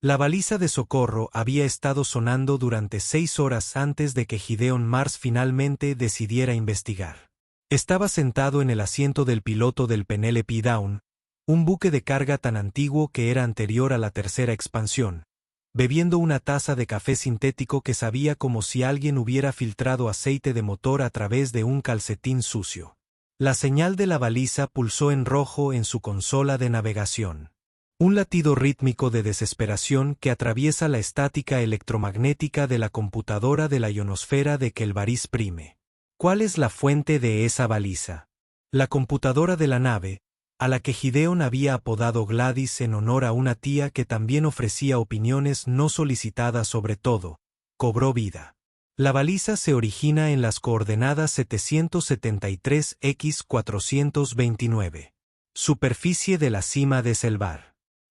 La baliza de socorro había estado sonando durante 6 horas antes de que Gideon Mars finalmente decidiera investigar. Estaba sentado en el asiento del piloto del Penelope Dawn, un buque de carga tan antiguo que era anterior a la tercera expansión, bebiendo una taza de café sintético que sabía como si alguien hubiera filtrado aceite de motor a través de un calcetín sucio. La señal de la baliza pulsó en rojo en su consola de navegación. Un latido rítmico de desesperación que atraviesa la estática electromagnética de la computadora de la ionosfera de Kelvaris Prime. ¿Cuál es la fuente de esa baliza? La computadora de la nave, a la que Gideon había apodado Gladys en honor a una tía que también ofrecía opiniones no solicitadas sobre todo, cobró vida. La baliza se origina en las coordenadas 773x429. Superficie de la cima de Selvar.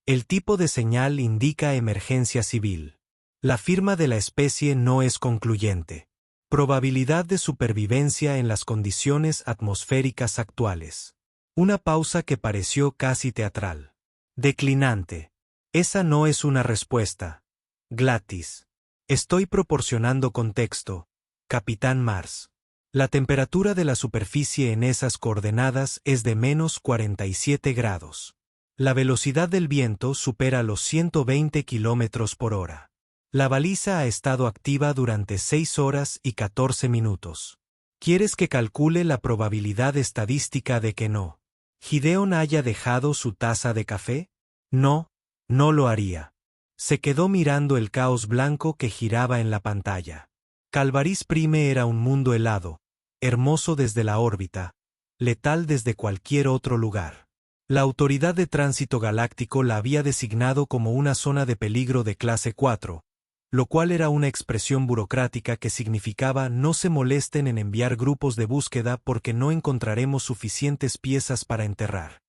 El tipo de señal indica emergencia civil. La firma de la especie no es concluyente. Probabilidad de supervivencia en las condiciones atmosféricas actuales. Una pausa que pareció casi teatral. Declinante. Esa no es una respuesta. Gladys. Estoy proporcionando contexto, Capitán Mars. La temperatura de la superficie en esas coordenadas es de menos 47 grados. La velocidad del viento supera los 120 km por hora. La baliza ha estado activa durante 6 horas y 14 minutos. ¿Quieres que calcule la probabilidad estadística de que no? ¿Gideon haya dejado su taza de café? No, no lo haría. Se quedó mirando el caos blanco que giraba en la pantalla. Kelvaris Prime era un mundo helado, hermoso desde la órbita, letal desde cualquier otro lugar. La Autoridad de Tránsito Galáctico la había designado como una zona de peligro de clase 4, lo cual era una expresión burocrática que significaba no se molesten en enviar grupos de búsqueda porque no encontraremos suficientes piezas para enterrar.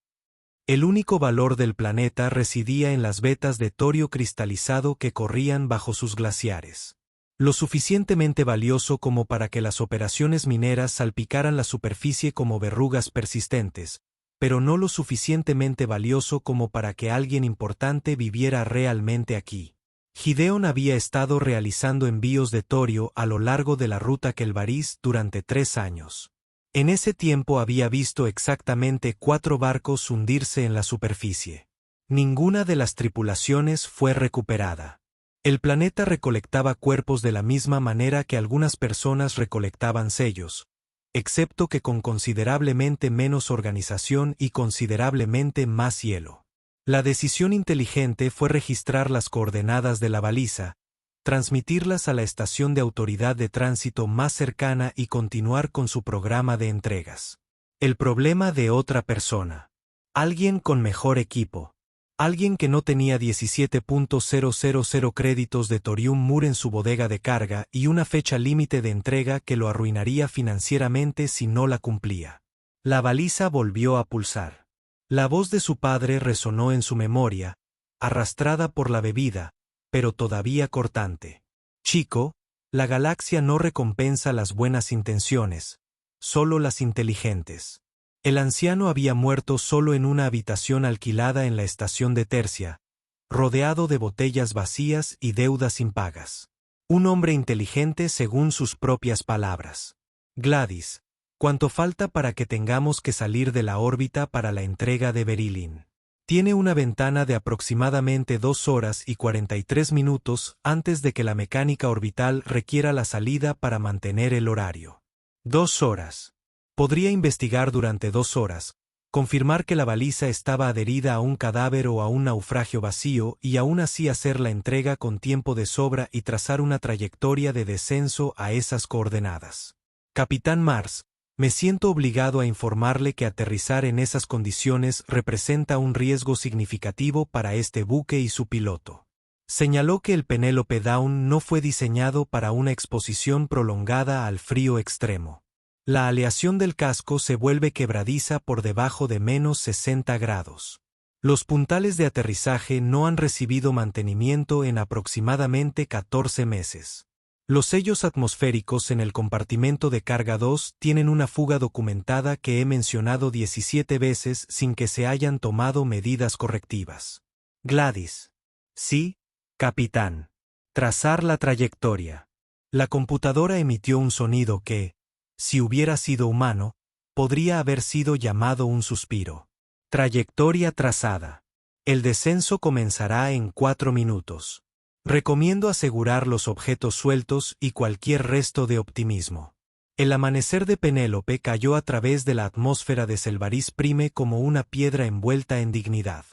El único valor del planeta residía en las vetas de torio cristalizado que corrían bajo sus glaciares. Lo suficientemente valioso como para que las operaciones mineras salpicaran la superficie como verrugas persistentes, pero no lo suficientemente valioso como para que alguien importante viviera realmente aquí. Gideon había estado realizando envíos de torio a lo largo de la ruta Kelvaris durante 3 años. En ese tiempo había visto exactamente 4 barcos hundirse en la superficie. Ninguna de las tripulaciones fue recuperada. El planeta recolectaba cuerpos de la misma manera que algunas personas recolectaban sellos, excepto que con considerablemente menos organización y considerablemente más hielo. La decisión inteligente fue registrar las coordenadas de la baliza, transmitirlas a la estación de autoridad de tránsito más cercana y continuar con su programa de entregas. El problema de otra persona. Alguien con mejor equipo. Alguien que no tenía 17.000 créditos de Thorium Mur en su bodega de carga y una fecha límite de entrega que lo arruinaría financieramente si no la cumplía. La baliza volvió a pulsar. La voz de su padre resonó en su memoria, arrastrada por la bebida, pero todavía cortante. Chico, la galaxia no recompensa las buenas intenciones, solo las inteligentes. El anciano había muerto solo en una habitación alquilada en la estación de Tercia, rodeado de botellas vacías y deudas impagas. Un hombre inteligente según sus propias palabras. Gladys, ¿cuánto falta para que tengamos que salir de la órbita para la entrega de Berylin? Tiene una ventana de aproximadamente 2 horas y 43 minutos antes de que la mecánica orbital requiera la salida para mantener el horario. 2 horas. Podría investigar durante 2 horas, confirmar que la baliza estaba adherida a un cadáver o a un naufragio vacío y aún así hacer la entrega con tiempo de sobra y trazar una trayectoria de descenso a esas coordenadas. Capitán Mars, me siento obligado a informarle que aterrizar en esas condiciones representa un riesgo significativo para este buque y su piloto. Señaló que el Penelope Dawn no fue diseñado para una exposición prolongada al frío extremo. La aleación del casco se vuelve quebradiza por debajo de menos 60 grados. Los puntales de aterrizaje no han recibido mantenimiento en aproximadamente 14 meses. Los sellos atmosféricos en el compartimento de carga 2 tienen una fuga documentada que he mencionado 17 veces sin que se hayan tomado medidas correctivas. Gladys. Sí, Capitán. Trazar la trayectoria. La computadora emitió un sonido que, si hubiera sido humano, podría haber sido llamado un suspiro. Trayectoria trazada. El descenso comenzará en 4 minutos. Recomiendo asegurar los objetos sueltos y cualquier resto de optimismo. El amanecer de Penélope cayó a través de la atmósfera de Selvaris Prime como una piedra envuelta en dignidad.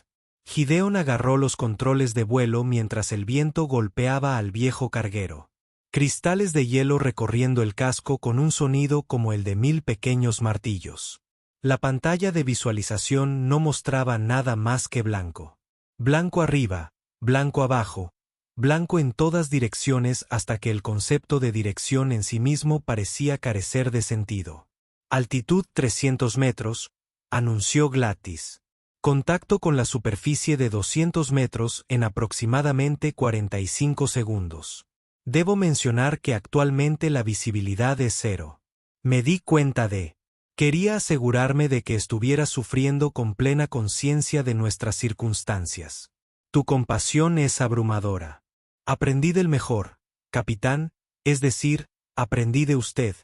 Gideon agarró los controles de vuelo mientras el viento golpeaba al viejo carguero. Cristales de hielo recorriendo el casco con un sonido como el de 1000 pequeños martillos. La pantalla de visualización no mostraba nada más que blanco. Blanco arriba, blanco abajo, blanco en todas direcciones hasta que el concepto de dirección en sí mismo parecía carecer de sentido. Altitud 300 metros, anunció Gladys. Contacto con la superficie de 200 metros en aproximadamente 45 segundos. Debo mencionar que actualmente la visibilidad es 0. Me di cuenta de. Quería asegurarme de que estuviera sufriendo con plena conciencia de nuestras circunstancias. Tu compasión es abrumadora. Aprendí del mejor, capitán, es decir, aprendí de usted,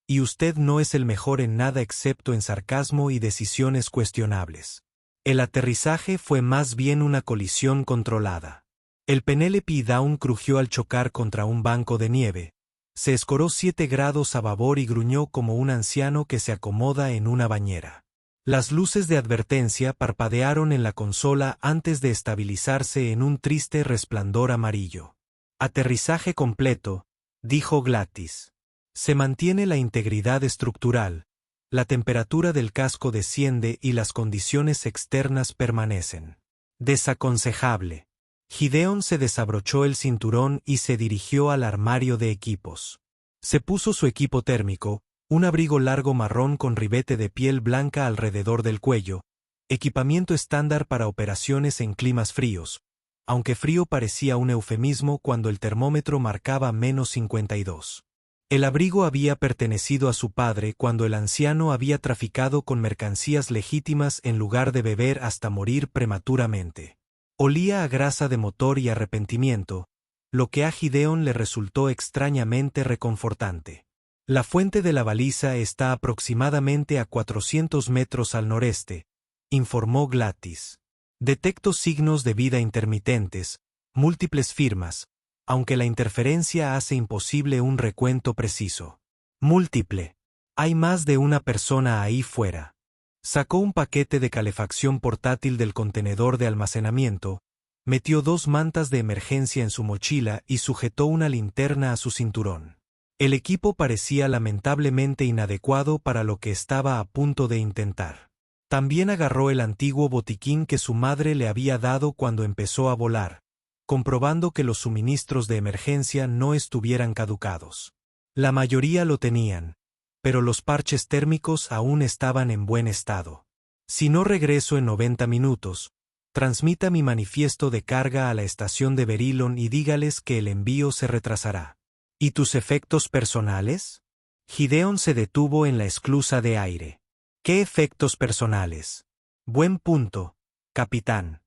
y usted no es el mejor en nada excepto en sarcasmo y decisiones cuestionables. El aterrizaje fue más bien una colisión controlada. El Penelope Down crujió al chocar contra un banco de nieve, se escoró 7 grados a babor y gruñó como un anciano que se acomoda en una bañera. Las luces de advertencia parpadearon en la consola antes de estabilizarse en un triste resplandor amarillo. Aterrizaje completo, dijo Gladys. Se mantiene la integridad estructural, la temperatura del casco desciende y las condiciones externas permanecen. Desaconsejable. Gideon se desabrochó el cinturón y se dirigió al armario de equipos. Se puso su equipo térmico, un abrigo largo marrón con ribete de piel blanca alrededor del cuello, equipamiento estándar para operaciones en climas fríos, aunque frío parecía un eufemismo cuando el termómetro marcaba -52. El abrigo había pertenecido a su padre cuando el anciano había traficado con mercancías legítimas en lugar de beber hasta morir prematuramente. Olía a grasa de motor y arrepentimiento, lo que a Gideon le resultó extrañamente reconfortante. La fuente de la baliza está aproximadamente a 400 metros al noreste, informó Gladys. Detecto signos de vida intermitentes, múltiples firmas, aunque la interferencia hace imposible un recuento preciso. Múltiple. Hay más de una persona ahí fuera. Sacó un paquete de calefacción portátil del contenedor de almacenamiento, metió 2 mantas de emergencia en su mochila y sujetó una linterna a su cinturón. El equipo parecía lamentablemente inadecuado para lo que estaba a punto de intentar. También agarró el antiguo botiquín que su madre le había dado cuando empezó a volar, comprobando que los suministros de emergencia no estuvieran caducados. La mayoría lo tenían, pero los parches térmicos aún estaban en buen estado. Si no regreso en 90 minutos, transmita mi manifiesto de carga a la estación de Verilon y dígales que el envío se retrasará. ¿Y tus efectos personales? Gideon se detuvo en la esclusa de aire. ¿Qué efectos personales? Buen punto, capitán.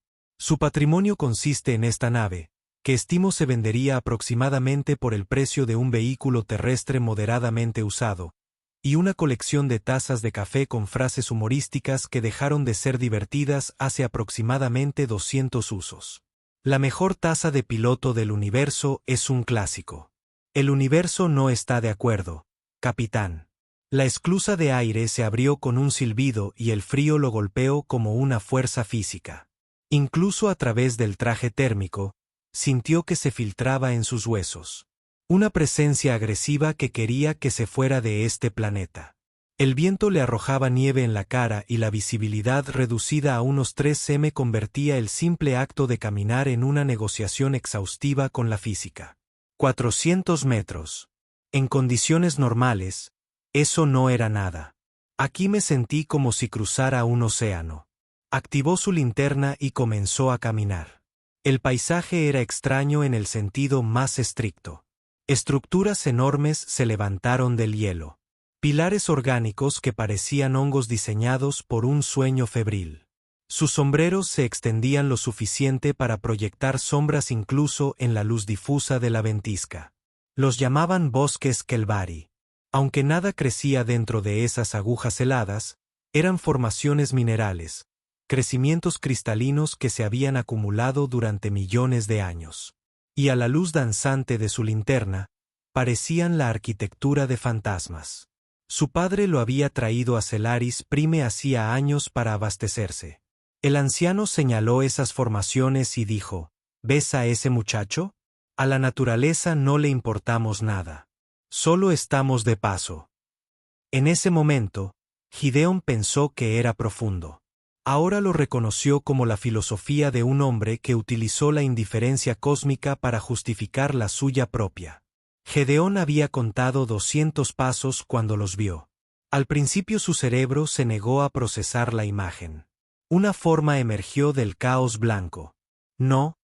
Su patrimonio consiste en esta nave, que estimo se vendería aproximadamente por el precio de un vehículo terrestre moderadamente usado, y una colección de tazas de café con frases humorísticas que dejaron de ser divertidas hace aproximadamente 200 usos. La mejor taza de piloto del universo es un clásico. El universo no está de acuerdo, capitán. La esclusa de aire se abrió con un silbido y el frío lo golpeó como una fuerza física. Incluso a través del traje térmico, sintió que se filtraba en sus huesos. Una presencia agresiva que quería que se fuera de este planeta. El viento le arrojaba nieve en la cara y la visibilidad reducida a unos 3 m convertía el simple acto de caminar en una negociación exhaustiva con la física. 400 metros. En condiciones normales, eso no era nada. Aquí me sentí como si cruzara un océano. Activó su linterna y comenzó a caminar. El paisaje era extraño en el sentido más estricto. Estructuras enormes se levantaron del hielo. Pilares orgánicos que parecían hongos diseñados por un sueño febril. Sus sombreros se extendían lo suficiente para proyectar sombras incluso en la luz difusa de la ventisca. Los llamaban bosques Kelvari. Aunque nada crecía dentro de esas agujas heladas, eran formaciones minerales, crecimientos cristalinos que se habían acumulado durante millones de años. Y a la luz danzante de su linterna, parecían la arquitectura de fantasmas. Su padre lo había traído a Celaris Prime hacía años para abastecerse. El anciano señaló esas formaciones y dijo: ¿Ves a ese muchacho? A la naturaleza no le importamos nada. Solo estamos de paso. En ese momento, Gideon pensó que era profundo. Ahora lo reconoció como la filosofía de un hombre que utilizó la indiferencia cósmica para justificar la suya propia. Gedeón había contado 200 pasos cuando los vio. Al principio su cerebro se negó a procesar la imagen. Una forma emergió del caos blanco. No,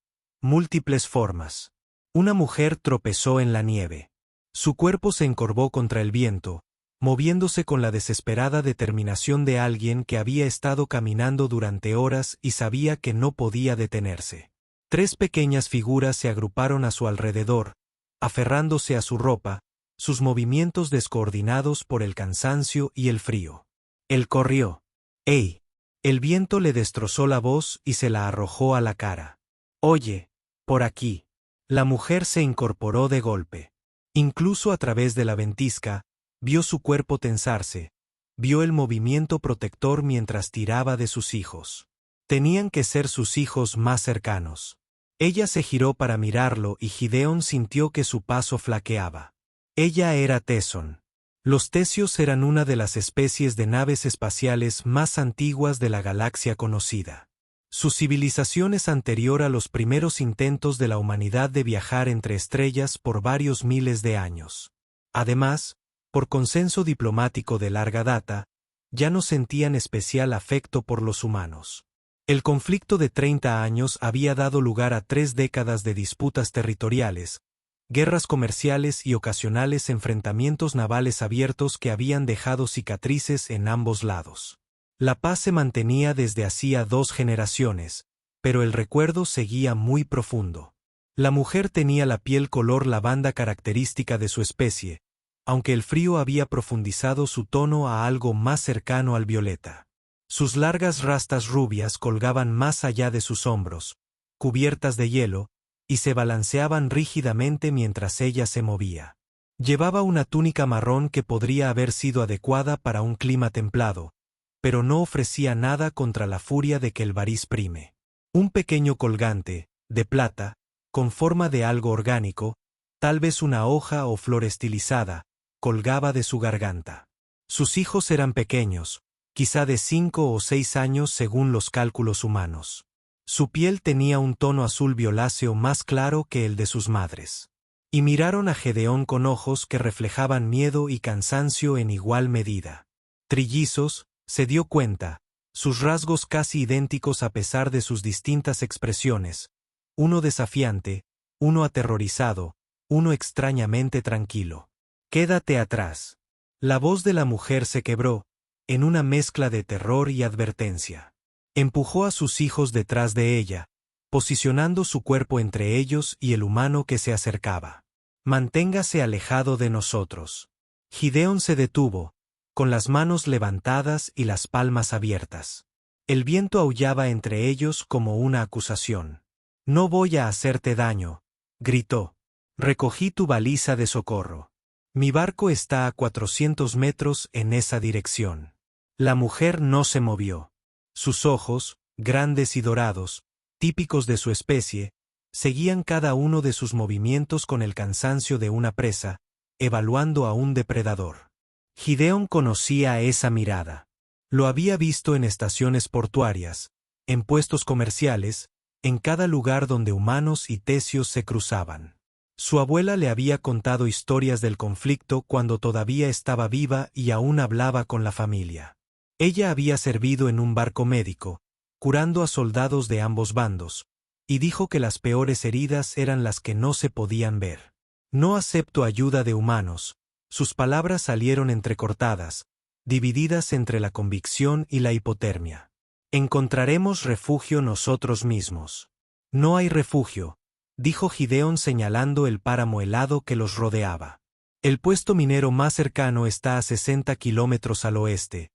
múltiples formas. Una mujer tropezó en la nieve. Su cuerpo se encorvó contra el viento, moviéndose con la desesperada determinación de alguien que había estado caminando durante horas y sabía que no podía detenerse. 3 pequeñas figuras se agruparon a su alrededor, aferrándose a su ropa, sus movimientos descoordinados por el cansancio y el frío. Él corrió. ¡Ey! El viento le destrozó la voz y se la arrojó a la cara. Oye, por aquí. La mujer se incorporó de golpe. Incluso a través de la ventisca, vio su cuerpo tensarse, vio el movimiento protector mientras tiraba de sus hijos. Tenían que ser sus hijos más cercanos. Ella se giró para mirarlo y Gideon sintió que su paso flaqueaba. Ella era Tesson. Los tesios eran una de las especies de naves espaciales más antiguas de la galaxia conocida. Su civilización es anterior a los primeros intentos de la humanidad de viajar entre estrellas por varios miles de años. Además, por consenso diplomático de larga data, ya no sentían especial afecto por los humanos. El conflicto de 30 años había dado lugar a 3 décadas de disputas territoriales, guerras comerciales y ocasionales enfrentamientos navales abiertos que habían dejado cicatrices en ambos lados. La paz se mantenía desde hacía 2 generaciones, pero el recuerdo seguía muy profundo. La mujer tenía la piel color lavanda característica de su especie, aunque el frío había profundizado su tono a algo más cercano al violeta. Sus largas rastas rubias colgaban más allá de sus hombros, cubiertas de hielo, y se balanceaban rígidamente mientras ella se movía. Llevaba una túnica marrón que podría haber sido adecuada para un clima templado, pero no ofrecía nada contra la furia de Kelvaris Prime. Un pequeño colgante, de plata, con forma de algo orgánico, tal vez una hoja o flor estilizada, colgaba de su garganta. Sus hijos eran pequeños, quizá de 5 o 6 años según los cálculos humanos. Su piel tenía un tono azul violáceo más claro que el de sus madres. Y miraron a Gedeón con ojos que reflejaban miedo y cansancio en igual medida. Trillizos, se dio cuenta, sus rasgos casi idénticos a pesar de sus distintas expresiones, uno desafiante, uno aterrorizado, uno extrañamente tranquilo. «Quédate atrás». La voz de la mujer se quebró, en una mezcla de terror y advertencia. Empujó a sus hijos detrás de ella, posicionando su cuerpo entre ellos y el humano que se acercaba. «Manténgase alejado de nosotros». Gideon se detuvo, con las manos levantadas y las palmas abiertas. El viento aullaba entre ellos como una acusación. «No voy a hacerte daño», gritó. «Recogí tu baliza de socorro. Mi barco está a 400 metros en esa dirección». La mujer no se movió. Sus ojos, grandes y dorados, típicos de su especie, seguían cada uno de sus movimientos con el cansancio de una presa, evaluando a un depredador. Gideon conocía esa mirada. Lo había visto en estaciones portuarias, en puestos comerciales, en cada lugar donde humanos y tesios se cruzaban. Su abuela le había contado historias del conflicto cuando todavía estaba viva y aún hablaba con la familia. Ella había servido en un barco médico, curando a soldados de ambos bandos, y dijo que las peores heridas eran las que no se podían ver. «No acepto ayuda de humanos». Sus palabras salieron entrecortadas, divididas entre la convicción y la hipotermia. Encontraremos refugio nosotros mismos. No hay refugio, dijo Gideón señalando el páramo helado que los rodeaba. El puesto minero más cercano está a 60 kilómetros al oeste,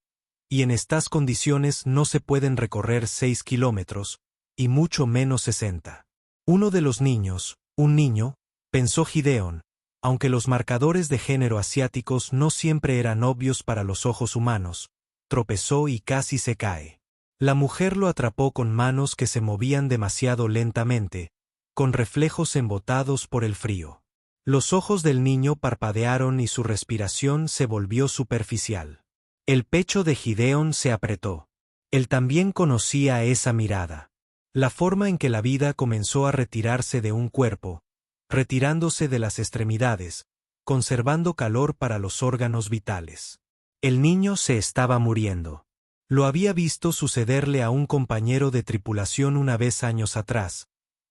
y en estas condiciones no se pueden recorrer 6 kilómetros, y mucho menos 60. Uno de los niños, un niño, pensó Gideón, aunque los marcadores de género asiáticos no siempre eran obvios para los ojos humanos, tropezó y casi se cae. La mujer lo atrapó con manos que se movían demasiado lentamente, con reflejos embotados por el frío. Los ojos del niño parpadearon y su respiración se volvió superficial. El pecho de Gideón se apretó. Él también conocía esa mirada. La forma en que la vida comenzó a retirarse de un cuerpo, retirándose de las extremidades, conservando calor para los órganos vitales. El niño se estaba muriendo. Lo había visto sucederle a un compañero de tripulación una vez años atrás,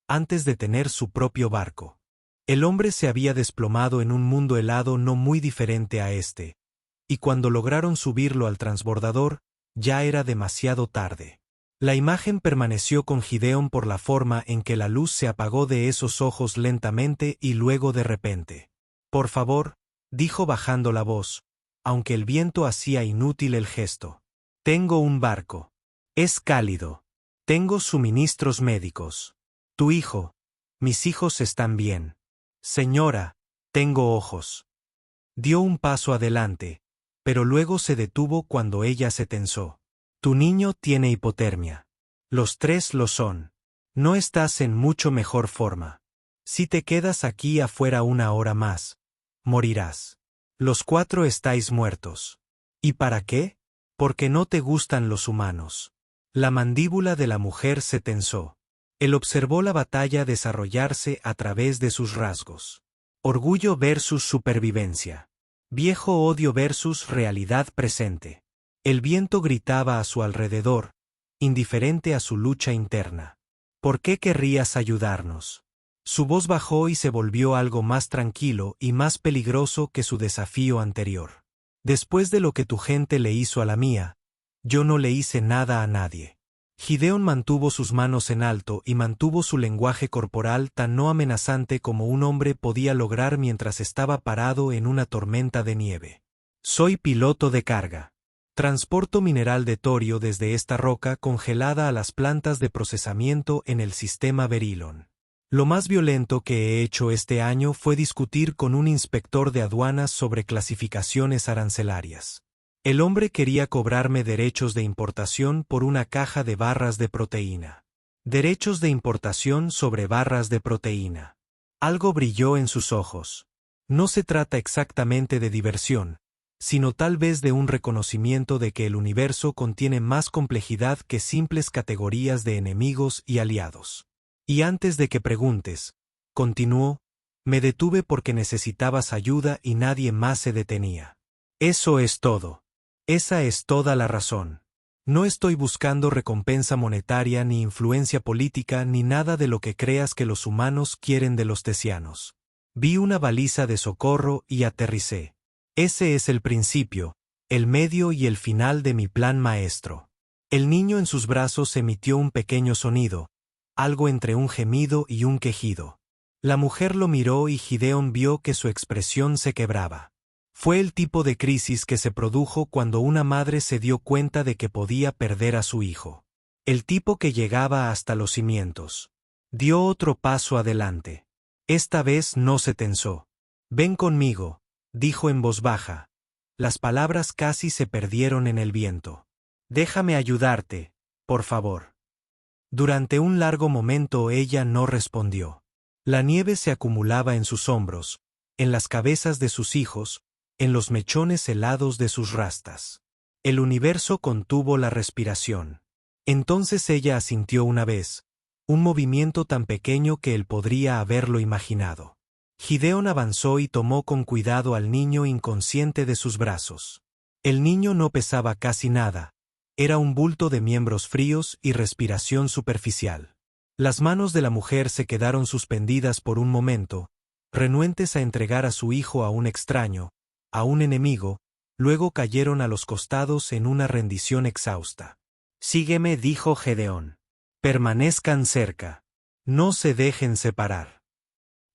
antes de tener su propio barco. El hombre se había desplomado en un mundo helado no muy diferente a este, y cuando lograron subirlo al transbordador, ya era demasiado tarde. La imagen permaneció con Gideón por la forma en que la luz se apagó de esos ojos lentamente y luego de repente. «Por favor», dijo bajando la voz, aunque el viento hacía inútil el gesto. «Tengo un barco. Es cálido. Tengo suministros médicos. Tu hijo. Mis hijos están bien. Señora, tengo ojos». Dio un paso adelante, pero luego se detuvo cuando ella se tensó. «Tu niño tiene hipotermia. Los tres lo son. No estás en mucho mejor forma. Si te quedas aquí afuera una hora más, morirás. Los cuatro estáis muertos. ¿Y para qué? Porque no te gustan los humanos». La mandíbula de la mujer se tensó. Él observó la batalla desarrollarse a través de sus rasgos. Orgullo versus supervivencia. Viejo odio versus realidad presente. El viento gritaba a su alrededor, indiferente a su lucha interna. ¿Por qué querrías ayudarnos? Su voz bajó y se volvió algo más tranquilo y más peligroso que su desafío anterior. Después de lo que tu gente le hizo a la mía, yo no le hice nada a nadie. Gideón mantuvo sus manos en alto y mantuvo su lenguaje corporal tan no amenazante como un hombre podía lograr mientras estaba parado en una tormenta de nieve. Soy piloto de carga. Transporto mineral de torio desde esta roca congelada a las plantas de procesamiento en el sistema Verilon. Lo más violento que he hecho este año fue discutir con un inspector de aduanas sobre clasificaciones arancelarias. El hombre quería cobrarme derechos de importación por una caja de barras de proteína. Derechos de importación sobre barras de proteína. Algo brilló en sus ojos. No se trata exactamente de diversión, sino tal vez de un reconocimiento de que el universo contiene más complejidad que simples categorías de enemigos y aliados. Y antes de que preguntes, continuó, me detuve porque necesitabas ayuda y nadie más se detenía. Eso es todo. Esa es toda la razón. No estoy buscando recompensa monetaria ni influencia política ni nada de lo que creas que los humanos quieren de los tesianos. Vi una baliza de socorro y aterricé. Ese es el principio, el medio y el final de mi plan maestro. El niño en sus brazos emitió un pequeño sonido, algo entre un gemido y un quejido. La mujer lo miró y Gideón vio que su expresión se quebraba. Fue el tipo de crisis que se produjo cuando una madre se dio cuenta de que podía perder a su hijo. El tipo que llegaba hasta los cimientos. Dio otro paso adelante. Esta vez no se tensó. Ven conmigo, dijo en voz baja. Las palabras casi se perdieron en el viento. Déjame ayudarte, por favor. Durante un largo momento ella no respondió. La nieve se acumulaba en sus hombros, en las cabezas de sus hijos, en los mechones helados de sus rastas. El universo contuvo la respiración. Entonces ella asintió una vez, un movimiento tan pequeño que él podría haberlo imaginado. Gideón avanzó y tomó con cuidado al niño inconsciente de sus brazos. El niño no pesaba casi nada, era un bulto de miembros fríos y respiración superficial. Las manos de la mujer se quedaron suspendidas por un momento, renuentes a entregar a su hijo a un extraño, a un enemigo, luego cayeron a los costados en una rendición exhausta. Sígueme, dijo Gedeón. Permanezcan cerca. No se dejen separar.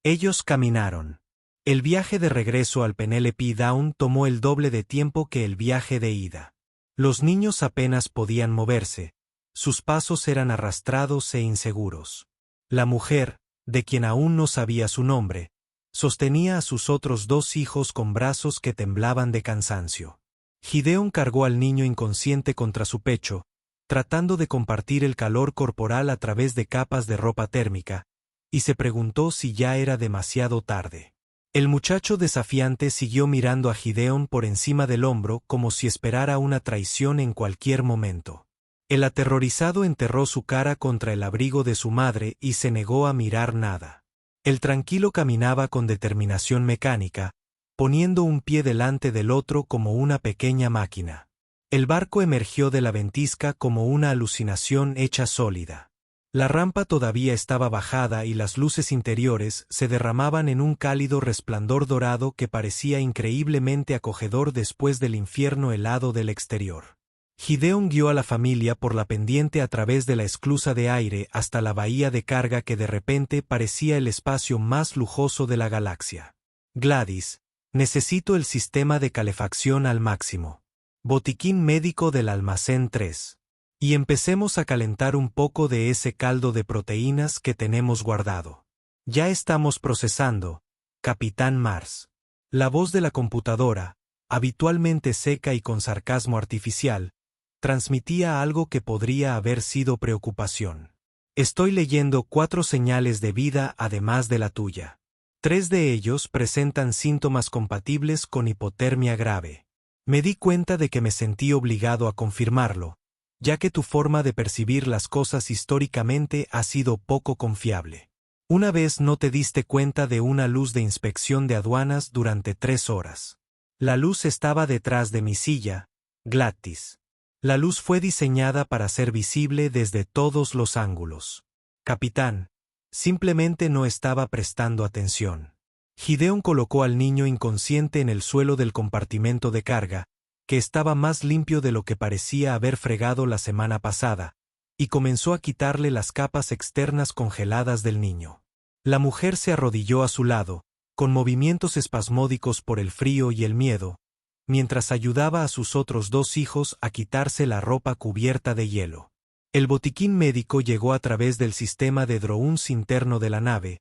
Ellos caminaron. El viaje de regreso al Penelope Down tomó el doble de tiempo que el viaje de ida. Los niños apenas podían moverse. Sus pasos eran arrastrados e inseguros. La mujer, de quien aún no sabía su nombre, sostenía a sus otros 2 hijos con brazos que temblaban de cansancio. Gideón cargó al niño inconsciente contra su pecho, tratando de compartir el calor corporal a través de capas de ropa térmica, y se preguntó si ya era demasiado tarde. El muchacho desafiante siguió mirando a Gideón por encima del hombro como si esperara una traición en cualquier momento. El aterrorizado enterró su cara contra el abrigo de su madre y se negó a mirar nada. El tranquilo caminaba con determinación mecánica, poniendo un pie delante del otro como una pequeña máquina. El barco emergió de la ventisca como una alucinación hecha sólida. La rampa todavía estaba bajada y las luces interiores se derramaban en un cálido resplandor dorado que parecía increíblemente acogedor después del infierno helado del exterior. Gideón guió a la familia por la pendiente a través de la esclusa de aire hasta la bahía de carga que de repente parecía el espacio más lujoso de la galaxia. Gladys, necesito el sistema de calefacción al máximo. Botiquín médico del almacén 3. Y empecemos a calentar un poco de ese caldo de proteínas que tenemos guardado. Ya estamos procesando, Capitán Mars. La voz de la computadora, habitualmente seca y con sarcasmo artificial, transmitía algo que podría haber sido preocupación. Estoy leyendo 4 señales de vida además de la tuya. 3 de ellos presentan síntomas compatibles con hipotermia grave. Me di cuenta de que me sentí obligado a confirmarlo, ya que tu forma de percibir las cosas históricamente ha sido poco confiable. Una vez no te diste cuenta de una luz de inspección de aduanas durante 3 horas. La luz estaba detrás de mi silla, Gladys. La luz fue diseñada para ser visible desde todos los ángulos. Capitán, simplemente no estaba prestando atención. Gideón colocó al niño inconsciente en el suelo del compartimento de carga, que estaba más limpio de lo que parecía haber fregado la semana pasada, y comenzó a quitarle las capas externas congeladas del niño. La mujer se arrodilló a su lado, con movimientos espasmódicos por el frío y el miedo, mientras ayudaba a sus otros 2 hijos a quitarse la ropa cubierta de hielo. El botiquín médico llegó a través del sistema de drones interno de la nave,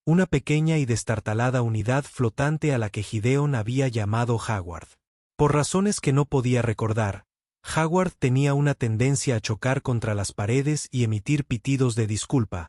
una pequeña y destartalada unidad flotante a la que Gideón había llamado Howard. Por razones que no podía recordar, Howard tenía una tendencia a chocar contra las paredes y emitir pitidos de disculpa,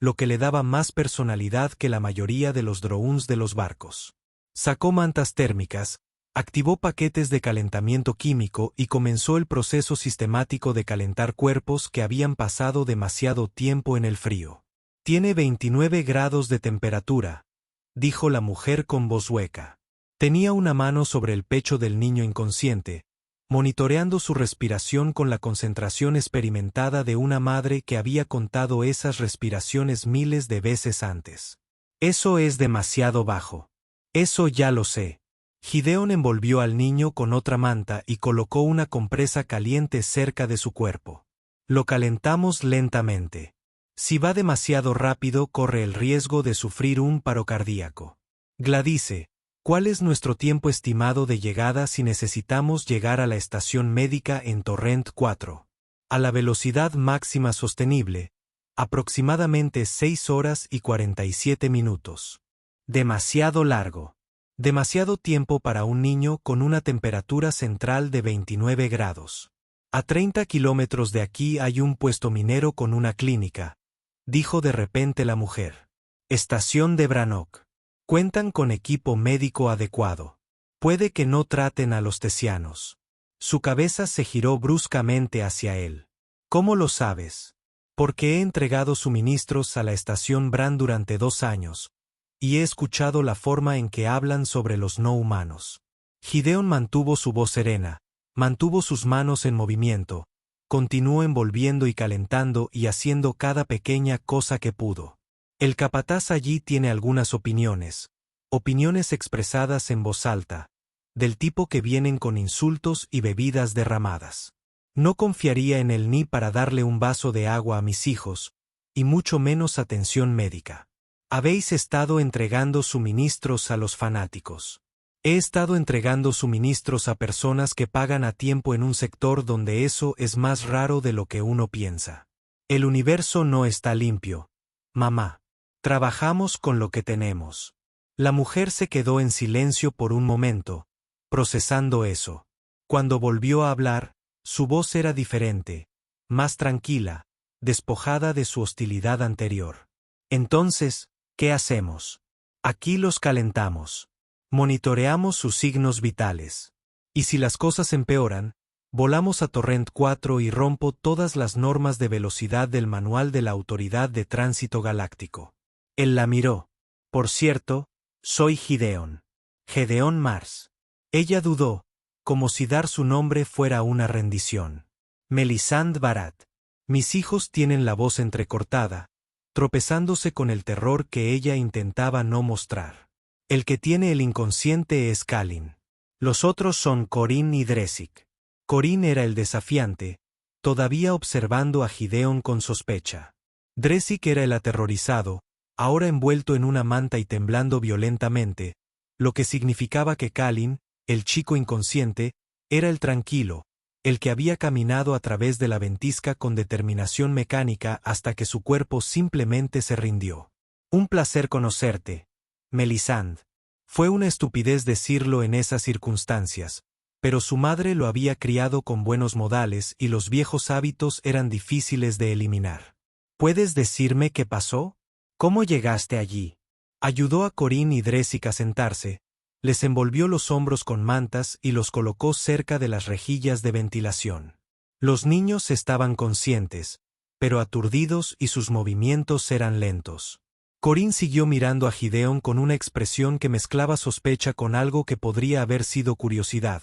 lo que le daba más personalidad que la mayoría de los drones de los barcos. Sacó mantas térmicas, activó paquetes de calentamiento químico y comenzó el proceso sistemático de calentar cuerpos que habían pasado demasiado tiempo en el frío. Tiene 29 grados de temperatura, dijo la mujer con voz hueca. Tenía una mano sobre el pecho del niño inconsciente, monitoreando su respiración con la concentración experimentada de una madre que había contado esas respiraciones miles de veces antes. Eso es demasiado bajo. Eso ya lo sé. Gideón envolvió al niño con otra manta y colocó una compresa caliente cerca de su cuerpo. Lo calentamos lentamente. Si va demasiado rápido, corre el riesgo de sufrir un paro cardíaco. Gladys, ¿cuál es nuestro tiempo estimado de llegada si necesitamos llegar a la estación médica en Torrent 4? A la velocidad máxima sostenible, aproximadamente 6 horas y 47 minutos. Demasiado largo. Demasiado tiempo para un niño con una temperatura central de 29 grados. A 30 kilómetros de aquí hay un puesto minero con una clínica, dijo de repente la mujer. Estación de Brannock. Cuentan con equipo médico adecuado. Puede que no traten a los tesianos. Su cabeza se giró bruscamente hacia él. ¿Cómo lo sabes? Porque he entregado suministros a la estación Bran durante 2 años, y he escuchado la forma en que hablan sobre los no humanos. Gideón mantuvo su voz serena, mantuvo sus manos en movimiento, continuó envolviendo y calentando y haciendo cada pequeña cosa que pudo. El capataz allí tiene algunas opiniones expresadas en voz alta, del tipo que vienen con insultos y bebidas derramadas. No confiaría en él ni para darle un vaso de agua a mis hijos, y mucho menos atención médica. Habéis estado entregando suministros a los fanáticos. He estado entregando suministros a personas que pagan a tiempo en un sector donde eso es más raro de lo que uno piensa. El universo no está limpio, mamá. Trabajamos con lo que tenemos. La mujer se quedó en silencio por un momento, procesando eso. Cuando volvió a hablar, su voz era diferente, más tranquila, despojada de su hostilidad anterior. Entonces, ¿qué hacemos? Aquí los calentamos. Monitoreamos sus signos vitales. Y si las cosas empeoran, volamos a Torrent 4 y rompo todas las normas de velocidad del manual de la Autoridad de Tránsito Galáctico. Él la miró. Por cierto, soy Gideon. Gedeón Mars. Ella dudó, como si dar su nombre fuera una rendición. Melisande Barat. Mis hijos tienen la voz entrecortada, tropezándose con el terror que ella intentaba no mostrar. El que tiene el inconsciente es Kalin. Los otros son Corinne y Dresic. Corinne era el desafiante, todavía observando a Gideon con sospecha. Dresic era el aterrorizado, ahora envuelto en una manta y temblando violentamente, lo que significaba que Kalin, el chico inconsciente, era el tranquilo, el que había caminado a través de la ventisca con determinación mecánica hasta que su cuerpo simplemente se rindió. Un placer conocerte, Melisande. Fue una estupidez decirlo en esas circunstancias, pero su madre lo había criado con buenos modales y los viejos hábitos eran difíciles de eliminar. ¿Puedes decirme qué pasó? ¿Cómo llegaste allí? Ayudó a Corinne y Dresic a sentarse, les envolvió los hombros con mantas y los colocó cerca de las rejillas de ventilación. Los niños estaban conscientes, pero aturdidos y sus movimientos eran lentos. Corinne siguió mirando a Gideon con una expresión que mezclaba sospecha con algo que podría haber sido curiosidad,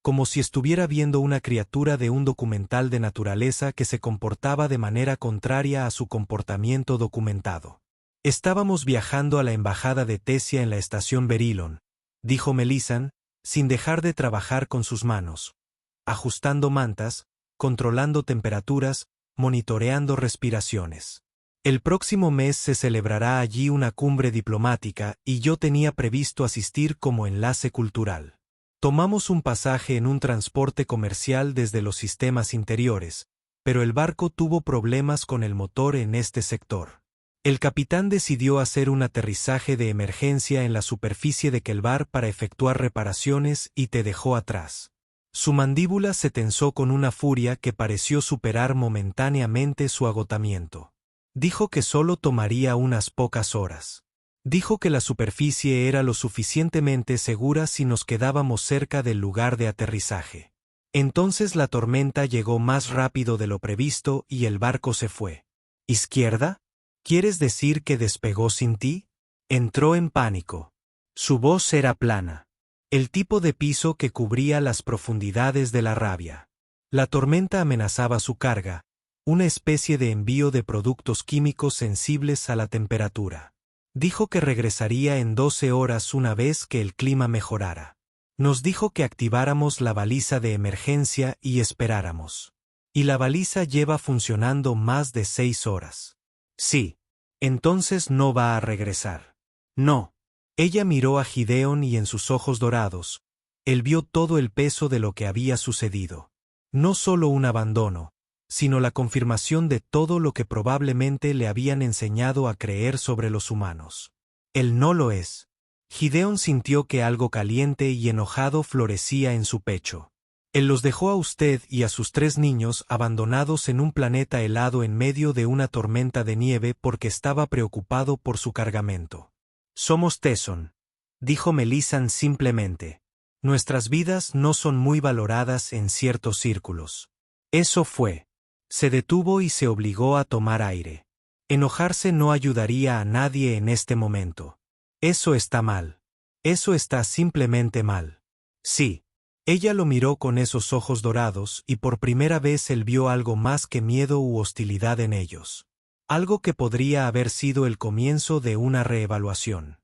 como si estuviera viendo una criatura de un documental de naturaleza que se comportaba de manera contraria a su comportamiento documentado. Estábamos viajando a la embajada de Tesia en la estación Berilon, dijo Melisande, sin dejar de trabajar con sus manos, ajustando mantas, controlando temperaturas, monitoreando respiraciones. El próximo mes se celebrará allí una cumbre diplomática y yo tenía previsto asistir como enlace cultural. Tomamos un pasaje en un transporte comercial desde los sistemas interiores, pero el barco tuvo problemas con el motor en este sector. El capitán decidió hacer un aterrizaje de emergencia en la superficie de Kelvar para efectuar reparaciones y te dejó atrás. Su mandíbula se tensó con una furia que pareció superar momentáneamente su agotamiento. Dijo que solo tomaría unas pocas horas. Dijo que la superficie era lo suficientemente segura si nos quedábamos cerca del lugar de aterrizaje. Entonces la tormenta llegó más rápido de lo previsto y el barco se fue. ¿Izquierda? ¿Quieres decir que despegó sin ti? Entró en pánico. Su voz era plana. El tipo de piso que cubría las profundidades de la rabia. La tormenta amenazaba su carga, una especie de envío de productos químicos sensibles a la temperatura. Dijo que regresaría en 12 horas una vez que el clima mejorara. Nos dijo que activáramos la baliza de emergencia y esperáramos. Y la baliza lleva funcionando más de 6 horas. Sí. Entonces no va a regresar. No. Ella miró a Gideon y en sus ojos dorados, él vio todo el peso de lo que había sucedido. No solo un abandono, sino la confirmación de todo lo que probablemente le habían enseñado a creer sobre los humanos. Él no lo es. Gideon sintió que algo caliente y enojado florecía en su pecho. Él los dejó a usted y a sus 3 niños abandonados en un planeta helado en medio de una tormenta de nieve porque estaba preocupado por su cargamento. Somos Tesson, dijo Melisande simplemente. Nuestras vidas no son muy valoradas en ciertos círculos. Eso fue. Se detuvo y se obligó a tomar aire. Enojarse no ayudaría a nadie en este momento. Eso está mal. Eso está simplemente mal. Sí. Ella lo miró con esos ojos dorados y por primera vez él vio algo más que miedo u hostilidad en ellos. Algo que podría haber sido el comienzo de una reevaluación.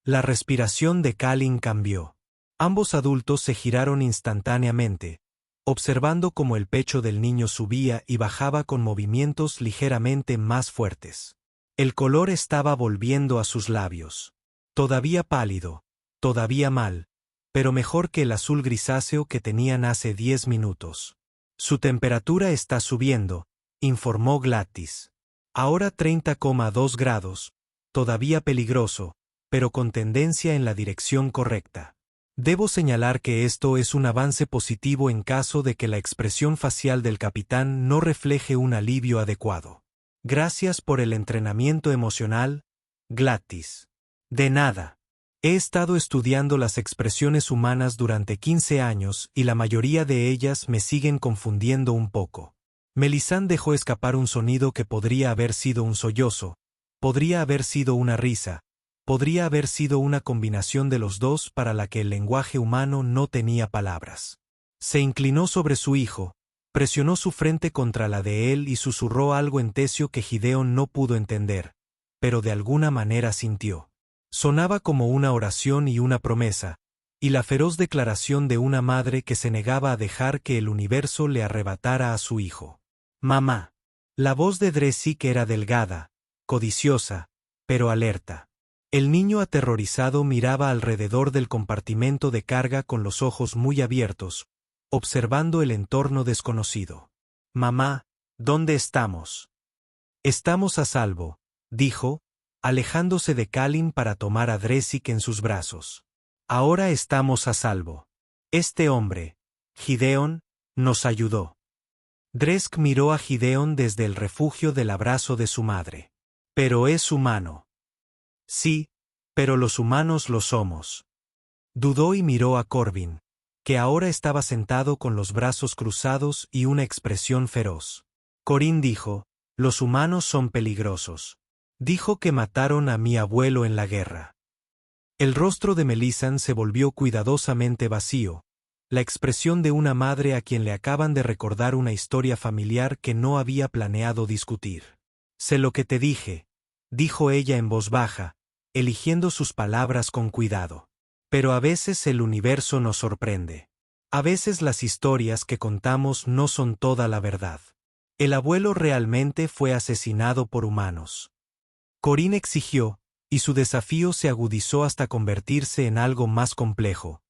La respiración de Kalin cambió. Ambos adultos se giraron instantáneamente, observando cómo el pecho del niño subía y bajaba con movimientos ligeramente más fuertes. El color estaba volviendo a sus labios. Todavía pálido, todavía mal, pero mejor que el azul grisáceo que tenían hace 10 minutos. Su temperatura está subiendo, informó Gladys. Ahora 30,2 grados, todavía peligroso, pero con tendencia en la dirección correcta. Debo señalar que esto es un avance positivo en caso de que la expresión facial del capitán no refleje un alivio adecuado. Gracias por el entrenamiento emocional, Gladys. De nada. He estado estudiando las expresiones humanas durante 15 años y la mayoría de ellas me siguen confundiendo un poco. Melisande dejó escapar un sonido que podría haber sido un sollozo, podría haber sido una risa, podría haber sido una combinación de los dos para la que el lenguaje humano no tenía palabras. Se inclinó sobre su hijo, presionó su frente contra la de él y susurró algo en Tesio que Gideon no pudo entender, pero de alguna manera sintió. Sonaba como una oración y una promesa, y la feroz declaración de una madre que se negaba a dejar que el universo le arrebatara a su hijo. Mamá. La voz de Dresic era delgada, codiciosa, pero alerta. El niño aterrorizado miraba alrededor del compartimento de carga con los ojos muy abiertos, observando el entorno desconocido. Mamá, ¿dónde estamos? Estamos a salvo, dijo, alejándose de Kalin para tomar a Dresic en sus brazos. Ahora estamos a salvo. Este hombre, Gideon, nos ayudó. Dresk miró a Gideon desde el refugio del abrazo de su madre. Pero es humano. Sí, pero los humanos lo somos. Dudó y miró a Corbin, que ahora estaba sentado con los brazos cruzados y una expresión feroz. Corín dijo, los humanos son peligrosos. Dijo que mataron a mi abuelo en la guerra. El rostro de Melisande se volvió cuidadosamente vacío, la expresión de una madre a quien le acaban de recordar una historia familiar que no había planeado discutir. Sé lo que te dije, dijo ella en voz baja, eligiendo sus palabras con cuidado. Pero a veces el universo nos sorprende. A veces las historias que contamos no son toda la verdad. El abuelo realmente fue asesinado por humanos. Corín exigió, y su desafío se agudizó hasta convertirse en algo más complejo.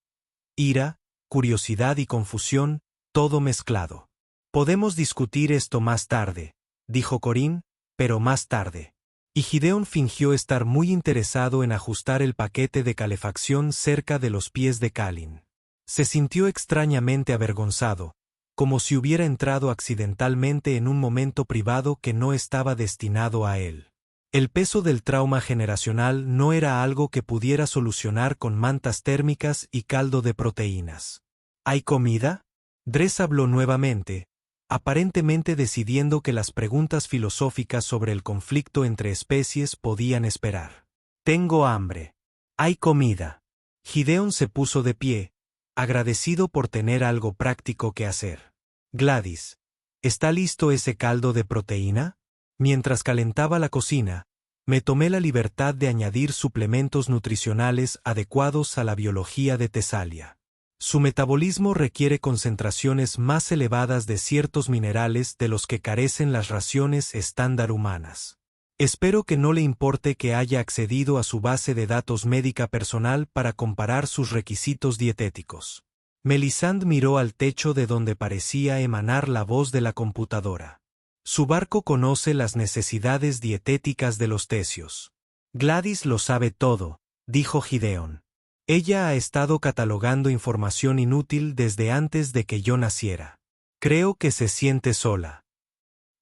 Ira, curiosidad y confusión, todo mezclado. Podemos discutir esto más tarde, dijo Corín, pero más tarde. Y Gideon fingió estar muy interesado en ajustar el paquete de calefacción cerca de los pies de Kalin. Se sintió extrañamente avergonzado, como si hubiera entrado accidentalmente en un momento privado que no estaba destinado a él. El peso del trauma generacional no era algo que pudiera solucionar con mantas térmicas y caldo de proteínas. ¿Hay comida? Dres habló nuevamente, aparentemente decidiendo que las preguntas filosóficas sobre el conflicto entre especies podían esperar. Tengo hambre. ¿Hay comida? Gideon se puso de pie, agradecido por tener algo práctico que hacer. Gladys, ¿está listo ese caldo de proteína? Mientras calentaba la cocina, me tomé la libertad de añadir suplementos nutricionales adecuados a la biología de Tesalia. Su metabolismo requiere concentraciones más elevadas de ciertos minerales de los que carecen las raciones estándar humanas. Espero que no le importe que haya accedido a su base de datos médica personal para comparar sus requisitos dietéticos. Melisande miró al techo de donde parecía emanar la voz de la computadora. Su barco conoce las necesidades dietéticas de los tesios. Gladys lo sabe todo, dijo Gideon. Ella ha estado catalogando información inútil desde antes de que yo naciera. Creo que se siente sola.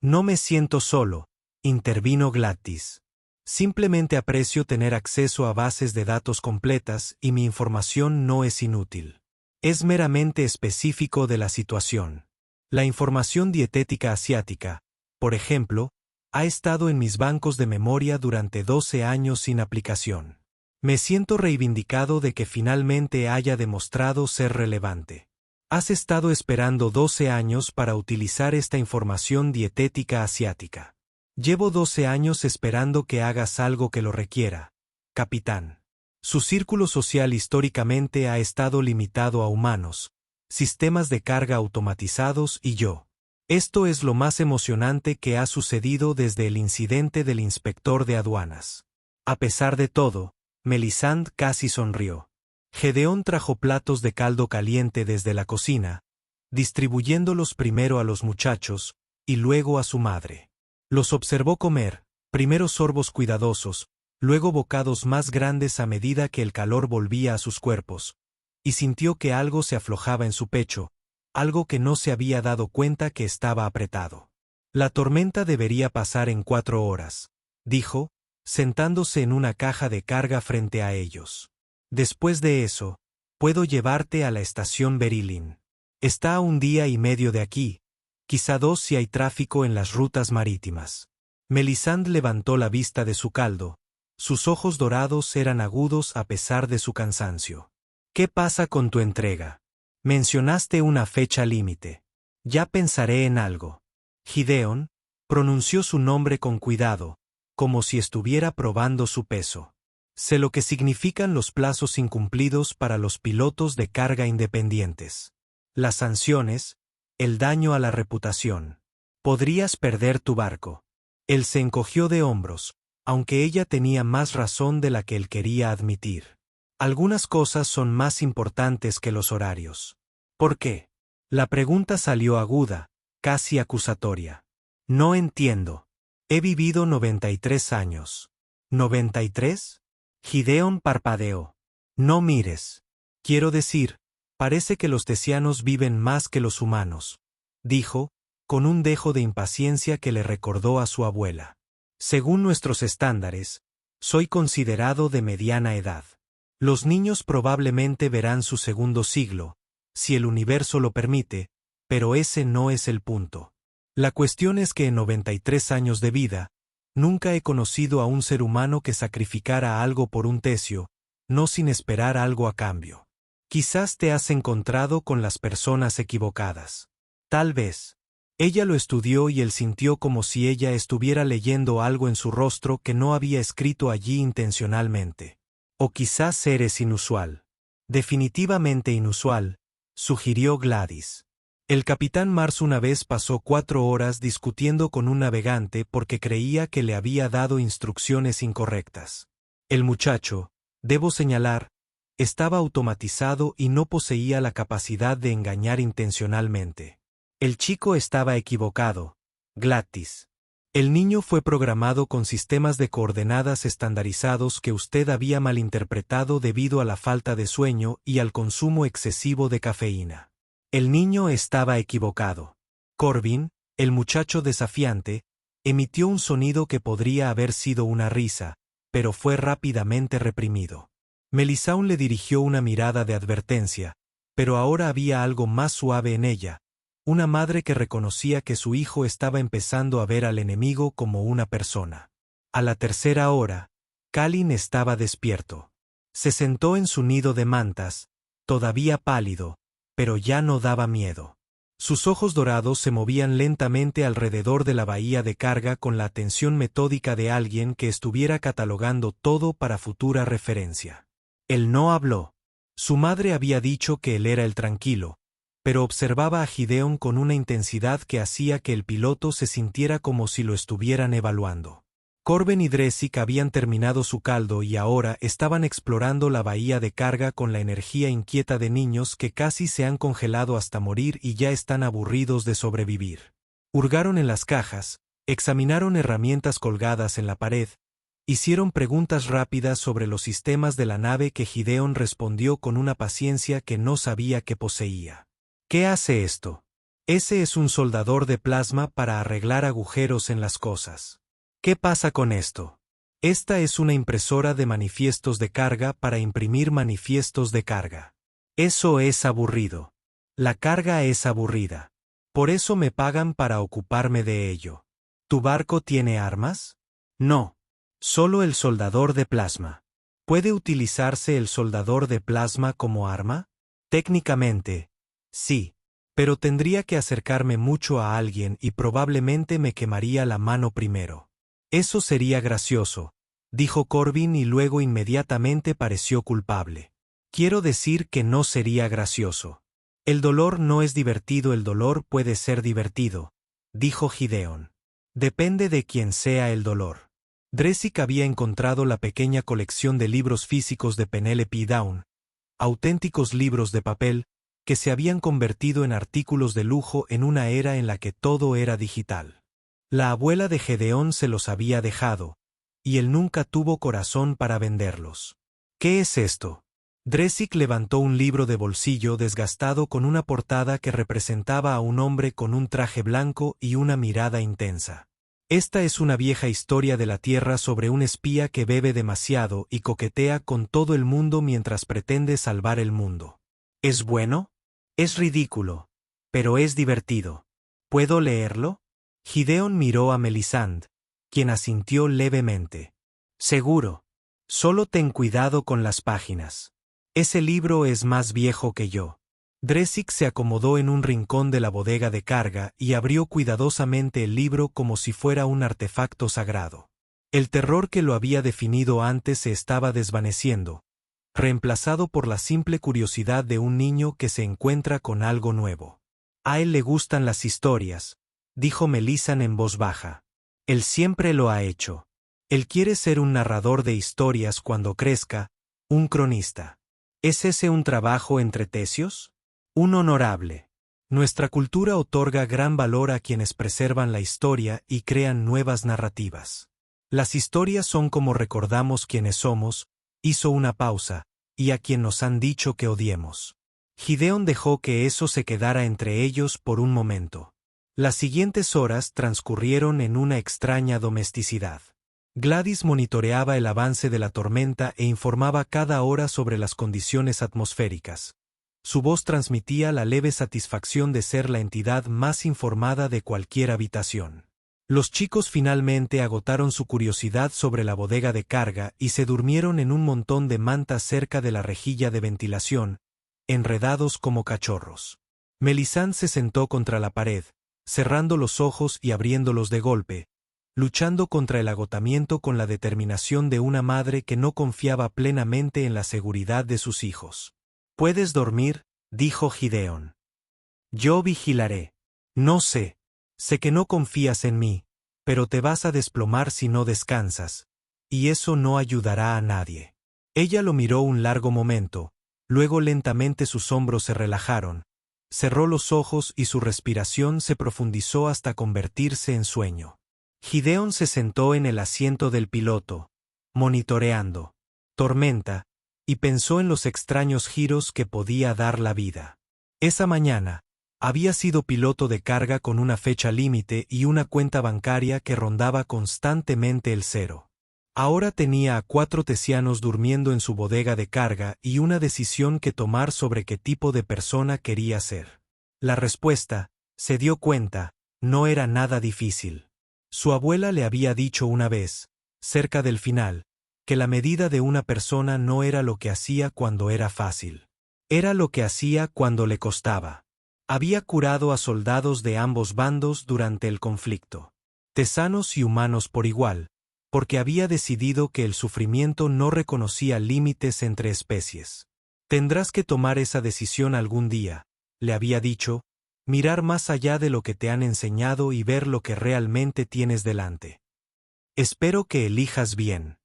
No me siento solo, intervino Gladys. Simplemente aprecio tener acceso a bases de datos completas y mi información no es inútil. Es meramente específico de la situación. La información dietética asiática, por ejemplo, ha estado en mis bancos de memoria durante 12 años sin aplicación. Me siento reivindicado de que finalmente haya demostrado ser relevante. Has estado esperando 12 años para utilizar esta información dietética asiática. Llevo 12 años esperando que hagas algo que lo requiera, capitán. Su círculo social históricamente ha estado limitado a humanos, sistemas de carga automatizados y yo. Esto es lo más emocionante que ha sucedido desde el incidente del inspector de aduanas. A pesar de todo, Melisande casi sonrió. Gedeón trajo platos de caldo caliente desde la cocina, distribuyéndolos primero a los muchachos y luego a su madre. Los observó comer, primero sorbos cuidadosos, luego bocados más grandes a medida que el calor volvía a sus cuerpos, y sintió que algo se aflojaba en su pecho, algo que no se había dado cuenta que estaba apretado. La tormenta debería pasar en 4 horas, dijo, sentándose en una caja de carga frente a ellos. Después de eso, puedo llevarte a la estación Berylin. Está a 1 día y medio de aquí, quizá 2 si hay tráfico en las rutas marítimas. Melisande levantó la vista de su caldo. Sus ojos dorados eran agudos a pesar de su cansancio. ¿Qué pasa con tu entrega? Mencionaste una fecha límite. Ya pensaré en algo. Gideon pronunció su nombre con cuidado, como si estuviera probando su peso. Sé lo que significan los plazos incumplidos para los pilotos de carga independientes. Las sanciones, el daño a la reputación. Podrías perder tu barco. Él se encogió de hombros, aunque ella tenía más razón de la que él quería admitir. Algunas cosas son más importantes que los horarios. ¿Por qué? La pregunta salió aguda, casi acusatoria. No entiendo. He vivido 93 años. ¿93? Gideon parpadeó. No mires. Quiero decir, parece que los tesianos viven más que los humanos, dijo, con un dejo de impaciencia que le recordó a su abuela. Según nuestros estándares, soy considerado de mediana edad. Los niños probablemente verán su segundo siglo, si el universo lo permite, pero ese no es el punto. La cuestión es que en 93 años de vida, nunca he conocido a un ser humano que sacrificara algo por un tesio, no sin esperar algo a cambio. Quizás te has encontrado con las personas equivocadas. Tal vez. Ella lo estudió y él sintió como si ella estuviera leyendo algo en su rostro que no había escrito allí intencionalmente. O quizás eres inusual. Definitivamente inusual, sugirió Gladys. El capitán Mars una vez pasó 4 horas discutiendo con un navegante porque creía que le había dado instrucciones incorrectas. El muchacho, debo señalar, estaba automatizado y no poseía la capacidad de engañar intencionalmente. El chico estaba equivocado, Gladys. El niño fue programado con sistemas de coordenadas estandarizados que usted había malinterpretado debido a la falta de sueño y al consumo excesivo de cafeína. El niño estaba equivocado. Corbin, el muchacho desafiante, emitió un sonido que podría haber sido una risa, pero fue rápidamente reprimido. Melisande le dirigió una mirada de advertencia, pero ahora había algo más suave en ella. Una madre que reconocía que su hijo estaba empezando a ver al enemigo como una persona. A la 3.ª hora, Kalin estaba despierto. Se sentó en su nido de mantas, todavía pálido, pero ya no daba miedo. Sus ojos dorados se movían lentamente alrededor de la bahía de carga con la atención metódica de alguien que estuviera catalogando todo para futura referencia. Él no habló. Su madre había dicho que él era el tranquilo, pero observaba a Gideon con una intensidad que hacía que el piloto se sintiera como si lo estuvieran evaluando. Corben y Dresic habían terminado su caldo y ahora estaban explorando la bahía de carga con la energía inquieta de niños que casi se han congelado hasta morir y ya están aburridos de sobrevivir. Hurgaron en las cajas, examinaron herramientas colgadas en la pared, hicieron preguntas rápidas sobre los sistemas de la nave que Gideon respondió con una paciencia que no sabía que poseía. ¿Qué hace esto? Ese es un soldador de plasma para arreglar agujeros en las cosas. ¿Qué pasa con esto? Esta es una impresora de manifiestos de carga para imprimir manifiestos de carga. Eso es aburrido. La carga es aburrida. Por eso me pagan para ocuparme de ello. ¿Tu barco tiene armas? No. Solo el soldador de plasma. ¿Puede utilizarse el soldador de plasma como arma? Técnicamente, sí, pero tendría que acercarme mucho a alguien y probablemente me quemaría la mano primero. Eso sería gracioso, dijo Corbin y luego inmediatamente pareció culpable. Quiero decir que no sería gracioso. El dolor no es divertido, el dolor puede ser divertido, dijo Gideon. Depende de quién sea el dolor. Dresic había encontrado la pequeña colección de libros físicos de Penelope Down, auténticos libros de papel, que se habían convertido en artículos de lujo en una era en la que todo era digital. La abuela de Gedeón se los había dejado, y él nunca tuvo corazón para venderlos. ¿Qué es esto? Dresic levantó un libro de bolsillo desgastado con una portada que representaba a un hombre con un traje blanco y una mirada intensa. Esta es una vieja historia de la Tierra sobre un espía que bebe demasiado y coquetea con todo el mundo mientras pretende salvar el mundo. ¿Es bueno? Es ridículo, pero es divertido. ¿Puedo leerlo? Gideon miró a Melisande, quien asintió levemente. Seguro. Solo ten cuidado con las páginas. Ese libro es más viejo que yo. Dresic se acomodó en un rincón de la bodega de carga y abrió cuidadosamente el libro como si fuera un artefacto sagrado. El terror que lo había definido antes se estaba desvaneciendo, reemplazado por la simple curiosidad de un niño que se encuentra con algo nuevo. A él le gustan las historias, dijo Melisande en voz baja. Él siempre lo ha hecho. Él quiere ser un narrador de historias cuando crezca, un cronista. ¿Es ese un trabajo entre tecios? Un honorable. Nuestra cultura otorga gran valor a quienes preservan la historia y crean nuevas narrativas. Las historias son como recordamos quiénes somos, hizo una pausa, y a quien nos han dicho que odiemos. Gideon dejó que eso se quedara entre ellos por un momento. Las siguientes horas transcurrieron en una extraña domesticidad. Gladys monitoreaba el avance de la tormenta e informaba cada hora sobre las condiciones atmosféricas. Su voz transmitía la leve satisfacción de ser la entidad más informada de cualquier habitación. Los chicos finalmente agotaron su curiosidad sobre la bodega de carga y se durmieron en un montón de mantas cerca de la rejilla de ventilación, enredados como cachorros. Melisande se sentó contra la pared, cerrando los ojos y abriéndolos de golpe, luchando contra el agotamiento con la determinación de una madre que no confiaba plenamente en la seguridad de sus hijos. «Puedes dormir», dijo Gideon. «Yo vigilaré. No sé. Sé que no confías en mí, pero te vas a desplomar si no descansas, y eso no ayudará a nadie». Ella lo miró un largo momento, luego lentamente sus hombros se relajaron, cerró los ojos y su respiración se profundizó hasta convertirse en sueño. Gideon se sentó en el asiento del piloto, monitoreando tormenta, y pensó en los extraños giros que podía dar la vida. Esa mañana, había sido piloto de carga con una fecha límite y una cuenta bancaria que rondaba constantemente el cero. Ahora tenía a 4 tesianos durmiendo en su bodega de carga y una decisión que tomar sobre qué tipo de persona quería ser. La respuesta, se dio cuenta, no era nada difícil. Su abuela le había dicho una vez, cerca del final, que la medida de una persona no era lo que hacía cuando era fácil. Era lo que hacía cuando le costaba. Había curado a soldados de ambos bandos durante el conflicto, tesanos y humanos por igual, porque había decidido que el sufrimiento no reconocía límites entre especies. Tendrás que tomar esa decisión algún día, le había dicho, mirar más allá de lo que te han enseñado y ver lo que realmente tienes delante. Espero que elijas bien.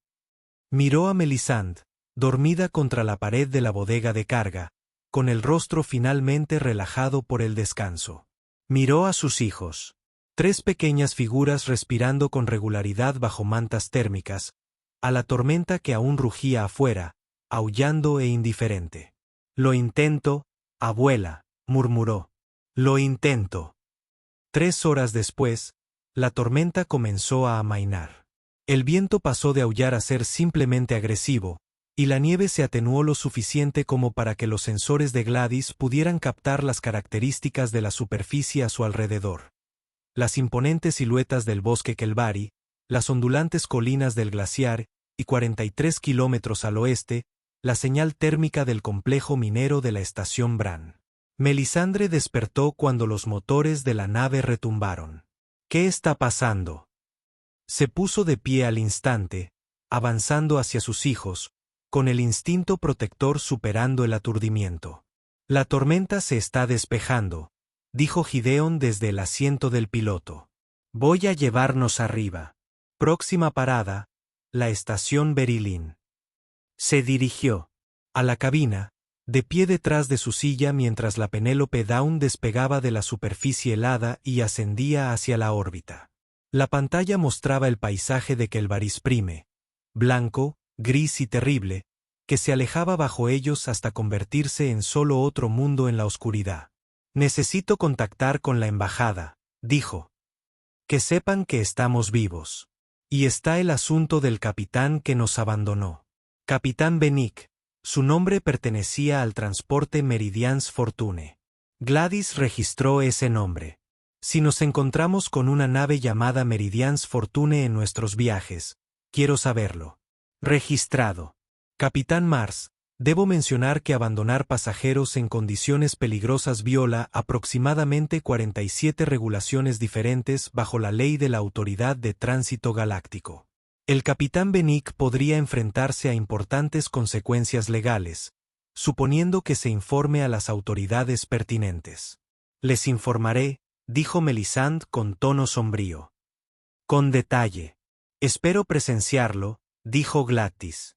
Miró a Melisande, dormida contra la pared de la bodega de carga, con el rostro finalmente relajado por el descanso. Miró a sus hijos. 3 pequeñas figuras respirando con regularidad bajo mantas térmicas, a la tormenta que aún rugía afuera, aullando e indiferente. «Lo intento, abuela», murmuró. «Lo intento». 3 horas después, la tormenta comenzó a amainar. El viento pasó de aullar a ser simplemente agresivo, y la nieve se atenuó lo suficiente como para que los sensores de Gladys pudieran captar las características de la superficie a su alrededor. Las imponentes siluetas del bosque Kelvari, las ondulantes colinas del glaciar, y 43 kilómetros al oeste, la señal térmica del complejo minero de la estación Bran. Melisandre despertó cuando los motores de la nave retumbaron. «¿Qué está pasando?». Se puso de pie al instante, avanzando hacia sus hijos, con el instinto protector superando el aturdimiento. La tormenta se está despejando, dijo Gideon desde el asiento del piloto. Voy a llevarnos arriba. Próxima parada, la estación Berlín. Se dirigió a la cabina, de pie detrás de su silla mientras la Penélope Dawn despegaba de la superficie helada y ascendía hacia la órbita. La pantalla mostraba el paisaje de Kelvarisprime, blanco, gris y terrible, que se alejaba bajo ellos hasta convertirse en solo otro mundo en la oscuridad. Necesito contactar con la embajada, dijo. Que sepan que estamos vivos. Y está el asunto del capitán que nos abandonó. Capitán Benick. Su nombre pertenecía al transporte Meridians Fortune. Gladys registró ese nombre. Si nos encontramos con una nave llamada Meridians Fortune en nuestros viajes, quiero saberlo. Registrado. Capitán Mars, debo mencionar que abandonar pasajeros en condiciones peligrosas viola aproximadamente 47 regulaciones diferentes bajo la ley de la Autoridad de Tránsito Galáctico. El capitán Benick podría enfrentarse a importantes consecuencias legales, suponiendo que se informe a las autoridades pertinentes. Les informaré, dijo Melisande con tono sombrío. Con detalle. Espero presenciarlo, dijo Gladys.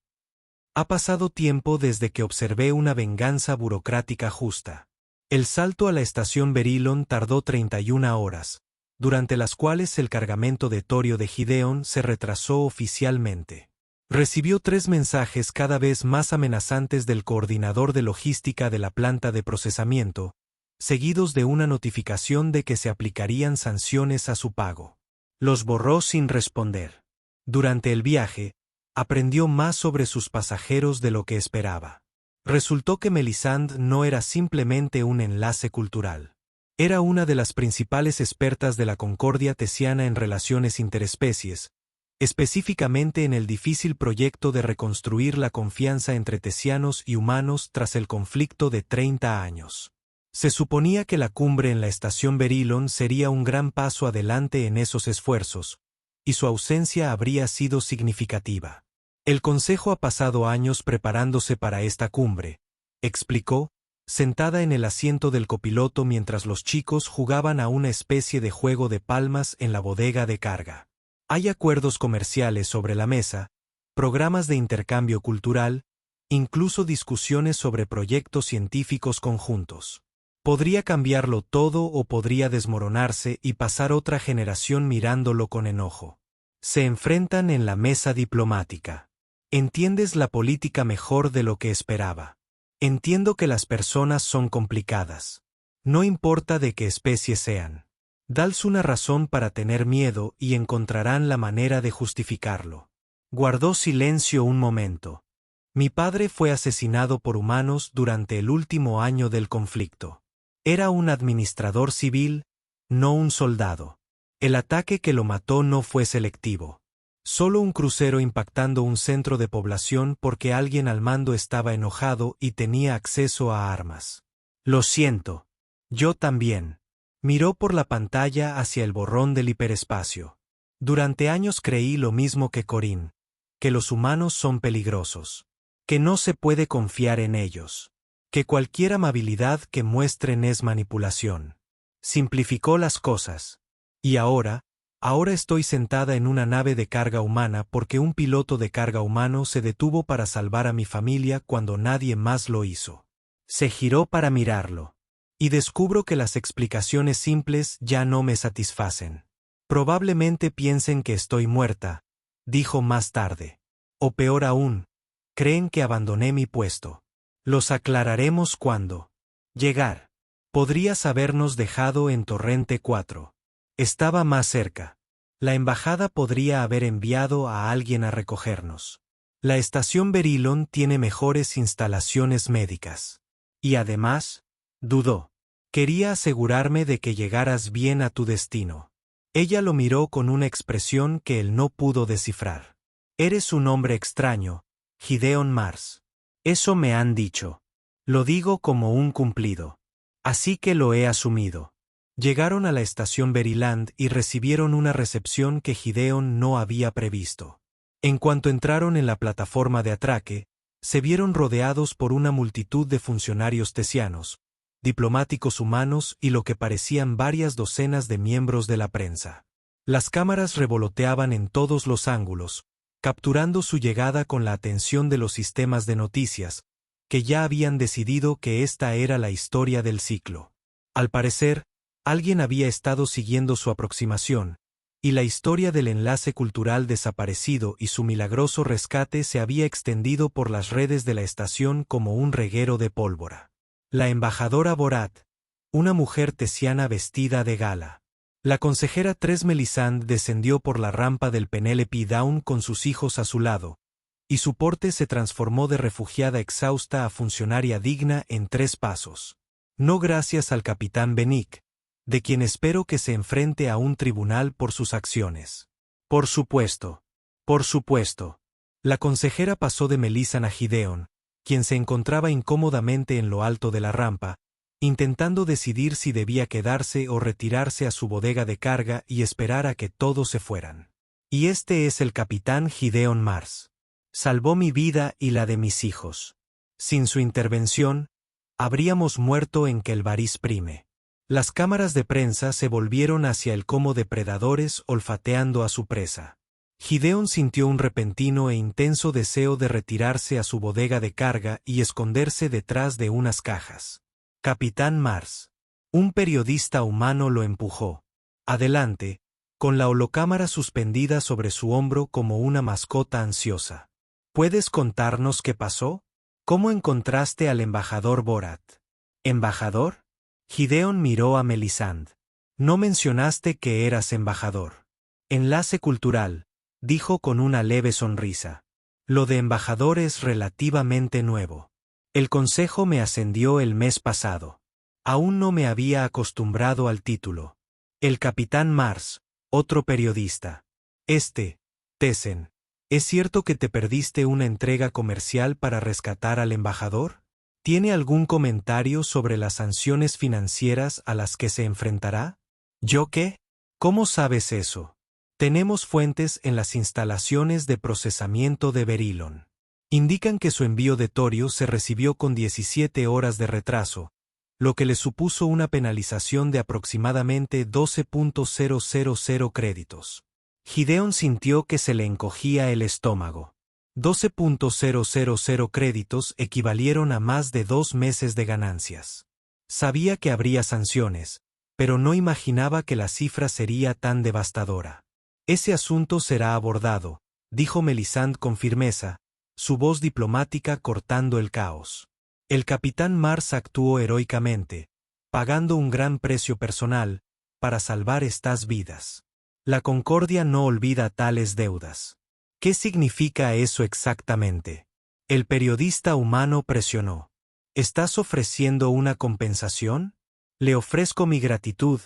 Ha pasado tiempo desde que observé una venganza burocrática justa. El salto a la estación Berylon tardó 31 horas, durante las cuales el cargamento de torio de Gideon se retrasó oficialmente. Recibió 3 mensajes cada vez más amenazantes del coordinador de logística de la planta de procesamiento, seguidos de una notificación de que se aplicarían sanciones a su pago. Los borró sin responder. Durante el viaje, aprendió más sobre sus pasajeros de lo que esperaba. Resultó que Melisande no era simplemente un enlace cultural. Era una de las principales expertas de la Concordia Tesiana en relaciones interespecies, específicamente en el difícil proyecto de reconstruir la confianza entre tesianos y humanos tras el conflicto de 30 años. Se suponía que la cumbre en la estación Berylon sería un gran paso adelante en esos esfuerzos, y su ausencia habría sido significativa. El Consejo ha pasado años preparándose para esta cumbre, explicó, sentada en el asiento del copiloto mientras los chicos jugaban a una especie de juego de palmas en la bodega de carga. Hay acuerdos comerciales sobre la mesa, programas de intercambio cultural, incluso discusiones sobre proyectos científicos conjuntos. Podría cambiarlo todo o podría desmoronarse y pasar otra generación mirándolo con enojo. Se enfrentan en la mesa diplomática. Entiendes la política mejor de lo que esperaba. Entiendo que las personas son complicadas. No importa de qué especie sean. Dales una razón para tener miedo y encontrarán la manera de justificarlo. Guardó silencio un momento. Mi padre fue asesinado por humanos durante el último año del conflicto. Era un administrador civil, no un soldado. El ataque que lo mató no fue selectivo. Solo un crucero impactando un centro de población porque alguien al mando estaba enojado y tenía acceso a armas. Lo siento. Yo también. Miró por la pantalla hacia el borrón del hiperespacio. Durante años creí lo mismo que Corinne, que los humanos son peligrosos, que no se puede confiar en ellos, que cualquier amabilidad que muestren es manipulación. Simplificó las cosas. Y ahora estoy sentada en una nave de carga humana porque un piloto de carga humano se detuvo para salvar a mi familia cuando nadie más lo hizo. Se giró para mirarlo. Y descubro que las explicaciones simples ya no me satisfacen. Probablemente piensen que estoy muerta, dijo más tarde. O peor aún, creen que abandoné mi puesto. Los aclararemos cuando llegar. Podrías habernos dejado en Torrente 4. Estaba más cerca. La embajada podría haber enviado a alguien a recogernos. La estación Berylon tiene mejores instalaciones médicas. Y además, dudó. Quería asegurarme de que llegaras bien a tu destino. Ella lo miró con una expresión que él no pudo descifrar. Eres un hombre extraño, Gideon Mars. Eso me han dicho. Lo digo como un cumplido. Así que lo he asumido. Llegaron a la estación Veryland y recibieron una recepción que Gideon no había previsto. En cuanto entraron en la plataforma de atraque, Se vieron rodeados por una multitud de funcionarios tesianos, diplomáticos humanos y lo que parecían varias docenas de miembros de la prensa. Las cámaras revoloteaban en todos los ángulos, capturando su llegada con la atención de los sistemas de noticias, que ya habían decidido que esta era la historia del ciclo. Al parecer, alguien había estado siguiendo su aproximación, y la historia del enlace cultural desaparecido y su milagroso rescate se había extendido por las redes de la estación como un reguero de pólvora. La embajadora Borat, una mujer tesiana vestida de gala. La consejera Tres Melisande descendió por la rampa del Penelope Down con sus hijos a su lado, y su porte se transformó de refugiada exhausta a funcionaria digna en 3 pasos. No gracias al capitán Benick, de quien espero que se enfrente a un tribunal por sus acciones. Por supuesto. Por supuesto. La consejera pasó de Melisande a Gideon, quien se encontraba incómodamente en lo alto de la rampa, intentando decidir si debía quedarse o retirarse a su bodega de carga y esperar a que todos se fueran. Y este es el capitán Gideon Mars. Salvó mi vida y la de mis hijos. Sin su intervención, habríamos muerto en Kelvaris Prime. Las cámaras de prensa se volvieron hacia él como depredadores olfateando a su presa. Gideon sintió un repentino e intenso deseo de retirarse a su bodega de carga y esconderse detrás de unas cajas. Capitán Mars. Un periodista humano lo empujó. Adelante, con la holocámara suspendida sobre su hombro como una mascota ansiosa. ¿Puedes contarnos qué pasó? ¿Cómo encontraste al embajador Borat? ¿Embajador? Gideon miró a Melisande. No mencionaste que eras embajador. Enlace cultural, dijo con una leve sonrisa. Lo de embajador es relativamente nuevo. El consejo me ascendió el mes pasado. Aún no me había acostumbrado al título. El capitán Mars, otro periodista. Tessen, ¿es cierto que te perdiste una entrega comercial para rescatar al embajador? ¿Tiene algún comentario sobre las sanciones financieras a las que se enfrentará? ¿Yo qué? ¿Cómo sabes eso? Tenemos fuentes en las instalaciones de procesamiento de Verilon. Indican que su envío de torio se recibió con 17 horas de retraso, lo que le supuso una penalización de aproximadamente 12.000 créditos. Gideon sintió que se le encogía el estómago. 12.000 créditos equivalieron a más de 2 meses de ganancias. Sabía que habría sanciones, pero no imaginaba que la cifra sería tan devastadora. Ese asunto será abordado, dijo Melisande con firmeza, su voz diplomática cortando el caos. El capitán Mars actuó heroicamente, pagando un gran precio personal, para salvar estas vidas. La Concordia no olvida tales deudas. ¿Qué significa eso exactamente? El periodista humano presionó. ¿Estás ofreciendo una compensación? Le ofrezco mi gratitud,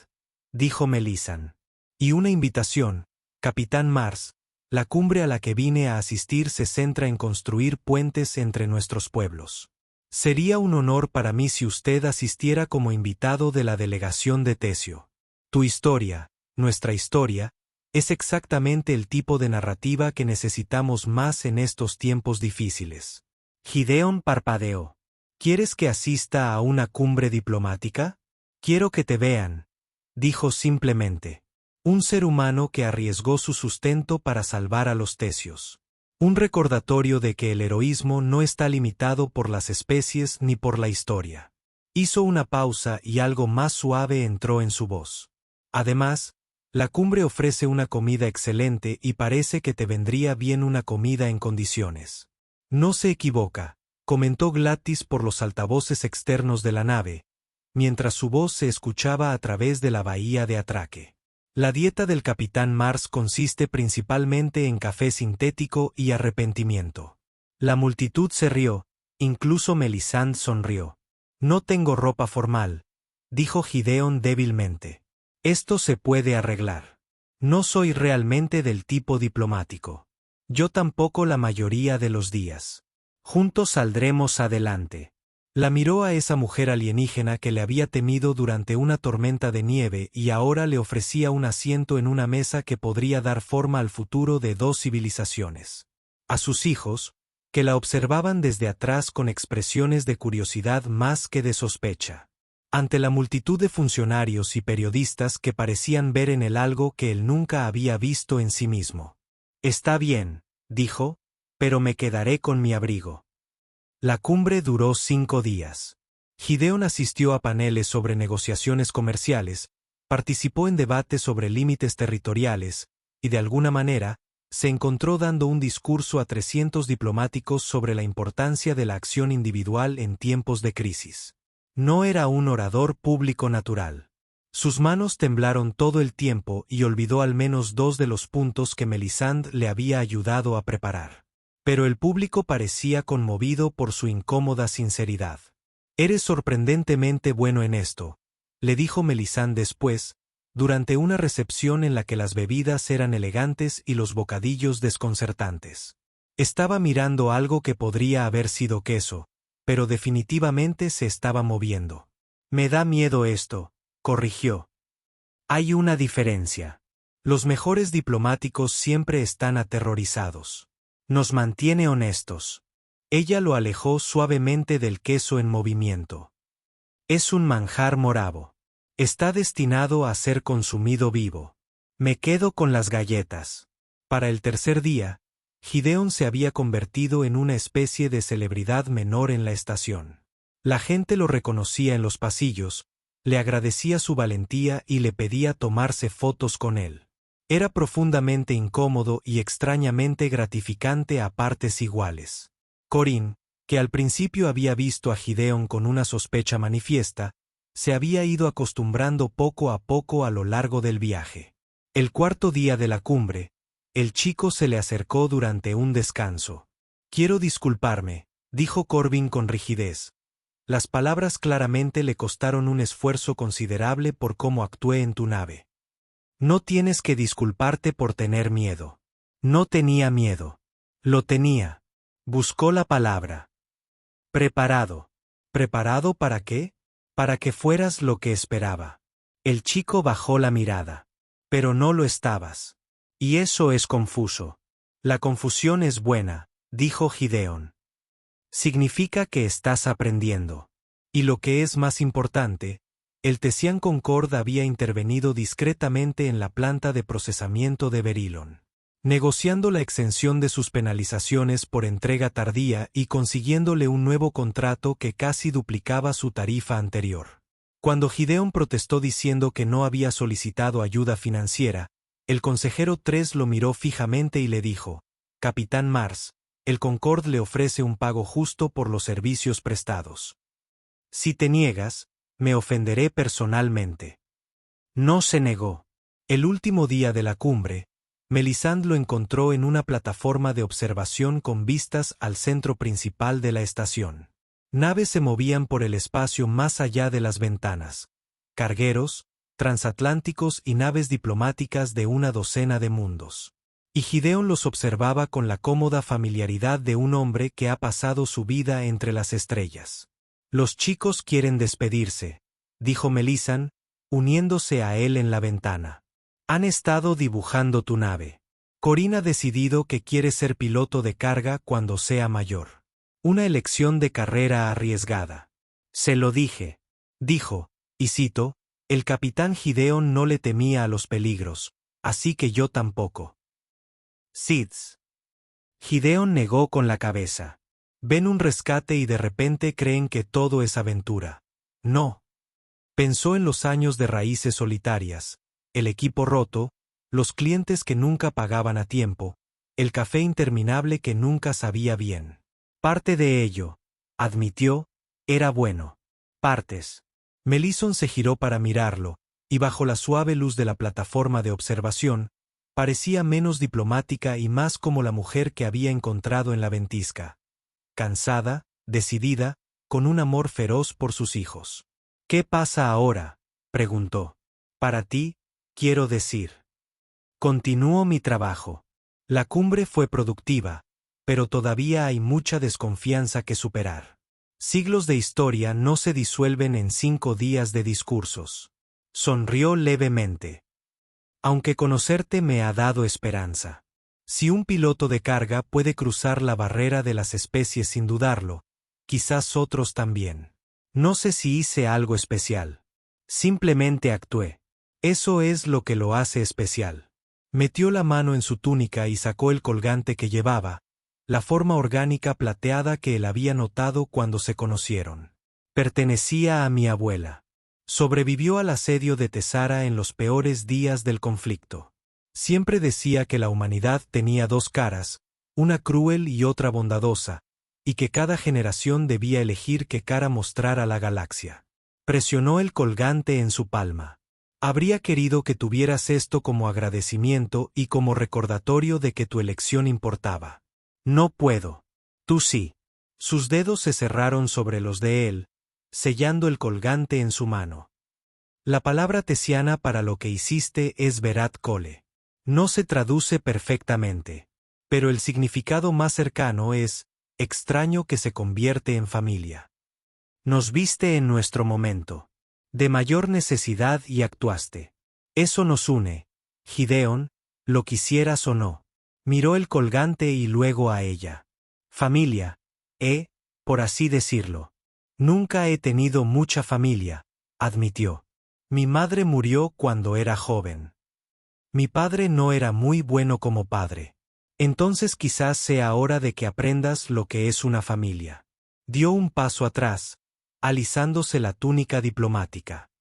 dijo Melisande. Y una invitación, capitán Mars. La cumbre a la que vine a asistir se centra en construir puentes entre nuestros pueblos. Sería un honor para mí si usted asistiera como invitado de la delegación de Tesio. Tu historia, nuestra historia, es exactamente el tipo de narrativa que necesitamos más en estos tiempos difíciles. Gideon parpadeó. ¿Quieres que asista a una cumbre diplomática? Quiero que te vean, dijo simplemente. Un ser humano que arriesgó su sustento para salvar a los tesios. Un recordatorio de que el heroísmo no está limitado por las especies ni por la historia. Hizo una pausa y algo más suave entró en su voz. Además, la cumbre ofrece una comida excelente y parece que te vendría bien una comida en condiciones. No se equivoca, comentó Gladys por los altavoces externos de la nave, mientras su voz se escuchaba a través de la bahía de atraque. La dieta del capitán Mars consiste principalmente en café sintético y arrepentimiento. La multitud se rió, incluso Melisande sonrió. No tengo ropa formal, dijo Gideon débilmente. Esto se puede arreglar. No soy realmente del tipo diplomático. Yo tampoco la mayoría de los días. Juntos saldremos adelante. La miró a esa mujer alienígena que le había temido durante una tormenta de nieve y ahora le ofrecía un asiento en una mesa que podría dar forma al futuro de 2 civilizaciones. A sus hijos, que la observaban desde atrás con expresiones de curiosidad más que de sospecha. Ante la multitud de funcionarios y periodistas que parecían ver en él algo que él nunca había visto en sí mismo. «Está bien», dijo, «pero me quedaré con mi abrigo». La cumbre duró 5 días. Gideon asistió a paneles sobre negociaciones comerciales, participó en debates sobre límites territoriales, y de alguna manera, se encontró dando un discurso a 300 diplomáticos sobre la importancia de la acción individual en tiempos de crisis. No era un orador público natural. Sus manos temblaron todo el tiempo y olvidó al menos 2 de los puntos que Melisande le había ayudado a preparar. Pero el público parecía conmovido por su incómoda sinceridad. «Eres sorprendentemente bueno en esto», le dijo Melisande después, durante una recepción en la que las bebidas eran elegantes y los bocadillos desconcertantes. Estaba mirando algo que podría haber sido queso, pero definitivamente se estaba moviendo. «Me da miedo esto», corrigió. «Hay una diferencia. Los mejores diplomáticos siempre están aterrorizados. Nos mantiene honestos». Ella lo alejó suavemente del queso en movimiento. «Es un manjar moravo. Está destinado a ser consumido vivo. Me quedo con las galletas». Para el tercer día, Gideon se había convertido en una especie de celebridad menor en la estación. La gente lo reconocía en los pasillos, le agradecía su valentía y le pedía tomarse fotos con él. Era profundamente incómodo y extrañamente gratificante a partes iguales. Corinne, que al principio había visto a Gideon con una sospecha manifiesta, se había ido acostumbrando poco a poco a lo largo del viaje. El cuarto día de la cumbre, el chico se le acercó durante un descanso. «Quiero disculparme», dijo Corbin con rigidez. Las palabras claramente le costaron un esfuerzo considerable por cómo actué en tu nave. «No tienes que disculparte por tener miedo». No tenía miedo. Lo tenía. Buscó la palabra. «Preparado». ¿Preparado para qué? «Para que fueras lo que esperaba». El chico bajó la mirada. «Pero no lo estabas. Y eso es confuso». «La confusión es buena», dijo Gideon. «Significa que estás aprendiendo». Y lo que es más importante, el Tessian Concorde había intervenido discretamente en la planta de procesamiento de Berylon, negociando la exención de sus penalizaciones por entrega tardía y consiguiéndole un nuevo contrato que casi duplicaba su tarifa anterior. Cuando Gideon protestó diciendo que no había solicitado ayuda financiera, el consejero 3 lo miró fijamente y le dijo: «Capitán Mars, el Concorde le ofrece un pago justo por los servicios prestados. Si te niegas, me ofenderé personalmente». No se negó. El último día de la cumbre, Melisande lo encontró en una plataforma de observación con vistas al centro principal de la estación. Naves se movían por el espacio más allá de las ventanas. Cargueros, transatlánticos y naves diplomáticas de una docena de mundos. Y Gideon los observaba con la cómoda familiaridad de un hombre que ha pasado su vida entre las estrellas. «Los chicos quieren despedirse», dijo Melisande, uniéndose a él en la ventana. «Han estado dibujando tu nave. Corinne ha decidido que quiere ser piloto de carga cuando sea mayor. Una elección de carrera arriesgada. Se lo dije», dijo, y cito: «El capitán Gideon no le temía a los peligros, así que yo tampoco». Sids. Gideon negó con la cabeza. Ven un rescate y de repente creen que todo es aventura. No. Pensó en los años de raíces solitarias, el equipo roto, los clientes que nunca pagaban a tiempo, el café interminable que nunca sabía bien. Parte de ello, admitió, era bueno. Partes. Melisande se giró para mirarlo, y bajo la suave luz de la plataforma de observación, parecía menos diplomática y más como la mujer que había encontrado en la ventisca. Cansada, decidida, con un amor feroz por sus hijos. «¿Qué pasa ahora?», preguntó. «Para ti, quiero decir». Continúo mi trabajo. La cumbre fue productiva, pero todavía hay mucha desconfianza que superar. Siglos de historia no se disuelven en 5 días de discursos. Sonrió levemente. «Aunque conocerte me ha dado esperanza». Si un piloto de carga puede cruzar la barrera de las especies sin dudarlo, quizás otros también. No sé si hice algo especial. Simplemente actué. Eso es lo que lo hace especial. Metió la mano en su túnica y sacó el colgante que llevaba, la forma orgánica plateada que él había notado cuando se conocieron. Pertenecía a mi abuela. Sobrevivió al asedio de Tesara en los peores días del conflicto. Siempre decía que la humanidad tenía dos caras, una cruel y otra bondadosa, y que cada generación debía elegir qué cara mostrar a la galaxia. Presionó el colgante en su palma. Habría querido que tuvieras esto como agradecimiento y como recordatorio de que tu elección importaba. No puedo. Tú sí. Sus dedos se cerraron sobre los de él, sellando el colgante en su mano. La palabra tesiana para lo que hiciste es Verat Kole. No se traduce perfectamente, pero el significado más cercano es extraño que se convierte en familia. Nos viste en nuestro momento de mayor necesidad y actuaste. Eso nos une, Gideon, lo quisieras o no. Miró el colgante y luego a ella. Familia, por así decirlo. Nunca he tenido mucha familia, admitió. Mi madre murió cuando era joven. Mi padre no era muy bueno como padre. Entonces quizás sea hora de que aprendas lo que es una familia. Dio un paso atrás, alisándose la túnica diplomática.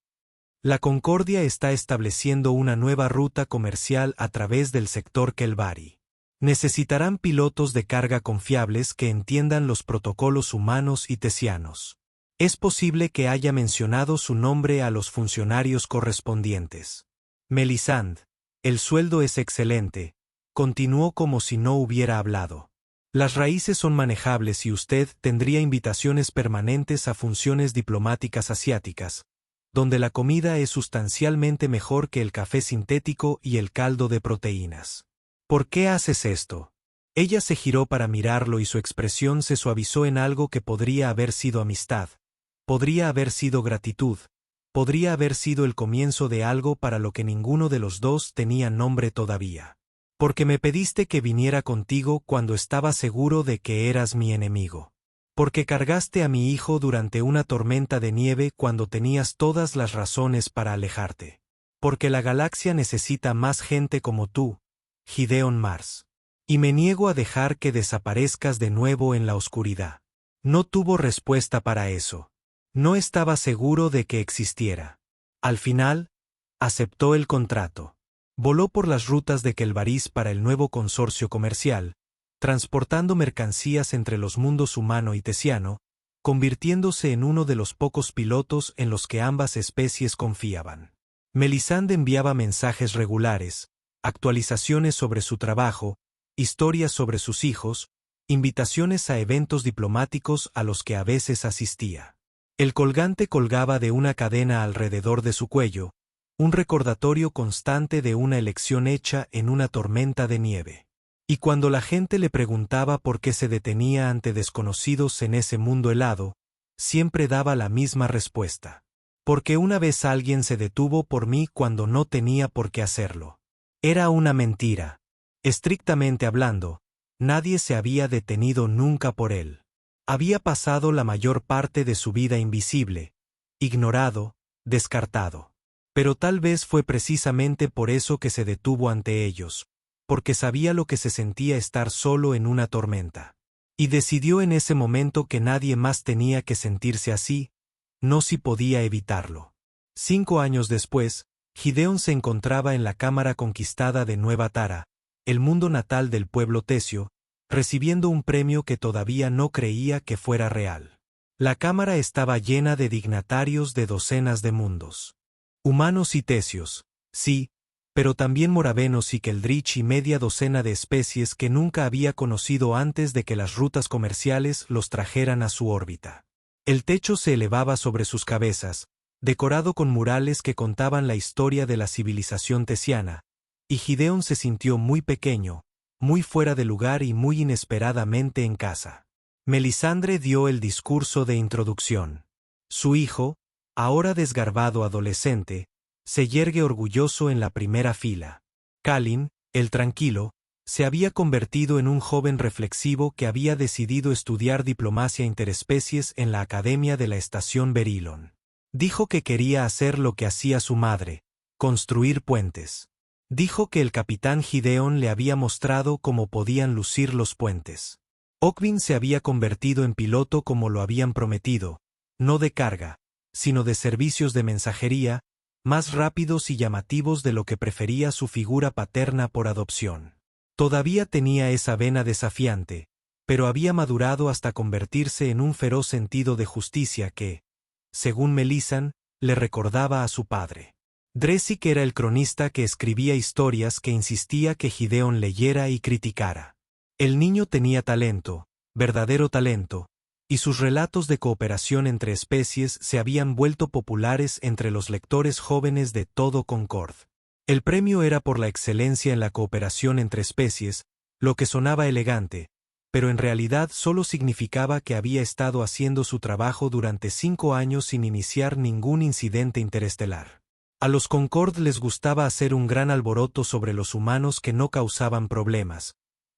La Concordia está estableciendo una nueva ruta comercial a través del sector Kelvari. Necesitarán pilotos de carga confiables que entiendan los protocolos humanos y tesianos. Es posible que haya mencionado su nombre a los funcionarios correspondientes. Melisande, el sueldo es excelente, continuó como si no hubiera hablado. Las raíces son manejables y usted tendría invitaciones permanentes a funciones diplomáticas asiáticas, donde la comida es sustancialmente mejor que el café sintético y el caldo de proteínas. ¿Por qué haces esto? Ella se giró para mirarlo y su expresión se suavizó en algo que podría haber sido amistad, podría haber sido gratitud, podría haber sido el comienzo de algo para lo que ninguno de los dos tenía nombre todavía. Porque me pediste que viniera contigo cuando estaba seguro de que eras mi enemigo. Porque cargaste a mi hijo durante una tormenta de nieve cuando tenías todas las razones para alejarte. Porque la galaxia necesita más gente como tú, Gideon Mars. Y me niego a dejar que desaparezcas de nuevo en la oscuridad. No tuvo respuesta para eso. No estaba seguro de que existiera. Al final, aceptó el contrato. Voló por las rutas de Kelvaris para el nuevo consorcio comercial, transportando mercancías entre los mundos humano y tesiano, convirtiéndose en uno de los pocos pilotos en los que ambas especies confiaban. Melisande enviaba mensajes regulares, actualizaciones sobre su trabajo, historias sobre sus hijos, invitaciones a eventos diplomáticos a los que a veces asistía. El colgante colgaba de una cadena alrededor de su cuello, un recordatorio constante de una elección hecha en una tormenta de nieve. Y cuando la gente le preguntaba por qué se detenía ante desconocidos en ese mundo helado, siempre daba la misma respuesta. Porque una vez alguien se detuvo por mí cuando no tenía por qué hacerlo. Era una mentira. Estrictamente hablando, nadie se había detenido nunca por él. Había pasado la mayor parte de su vida invisible, ignorado, descartado. Pero tal vez fue precisamente por eso que se detuvo ante ellos, porque sabía lo que se sentía estar solo en una tormenta. Y decidió en ese momento que nadie más tenía que sentirse así, no si podía evitarlo. 5 años después, Gideon se encontraba en la Cámara Conquistada de Nueva Tara, el mundo natal del pueblo tesio, recibiendo un premio que todavía no creía que fuera real. La cámara estaba llena de dignatarios de docenas de mundos. Humanos y tesios, sí, pero también moravenos y keldrich y media docena de especies que nunca había conocido antes de que las rutas comerciales los trajeran a su órbita. El techo se elevaba sobre sus cabezas, decorado con murales que contaban la historia de la civilización tesiana, y Gideon se sintió muy pequeño, muy fuera de lugar y muy inesperadamente en casa. Melisandre dio el discurso de introducción. Su hijo, ahora desgarbado adolescente, se yergue orgulloso en la primera fila. Kalin, el tranquilo, Se había convertido en un joven reflexivo que había decidido estudiar diplomacia interespecies en la Academia de la Estación Berilon. Dijo que quería hacer lo que hacía su madre, construir puentes. Dijo que el capitán Gideon le había mostrado cómo podían lucir los puentes. Oakvin se había convertido en piloto como lo habían prometido, no de carga, sino de servicios de mensajería, más rápidos y llamativos de lo que prefería su figura paterna por adopción. Todavía tenía esa vena desafiante, pero había madurado hasta convertirse en un feroz sentido de justicia que, según Melisande, le recordaba a su padre. Dresic era el cronista que escribía historias que insistía que Gideon leyera y criticara. El niño tenía talento, verdadero talento, y sus relatos de cooperación entre especies se habían vuelto populares entre los lectores jóvenes de todo Concord. El premio era por la excelencia en la cooperación entre especies, lo que sonaba elegante, pero en realidad solo significaba que había estado haciendo su trabajo durante 5 años sin iniciar ningún incidente interestelar. A los Concord les gustaba hacer un gran alboroto sobre los humanos que no causaban problemas,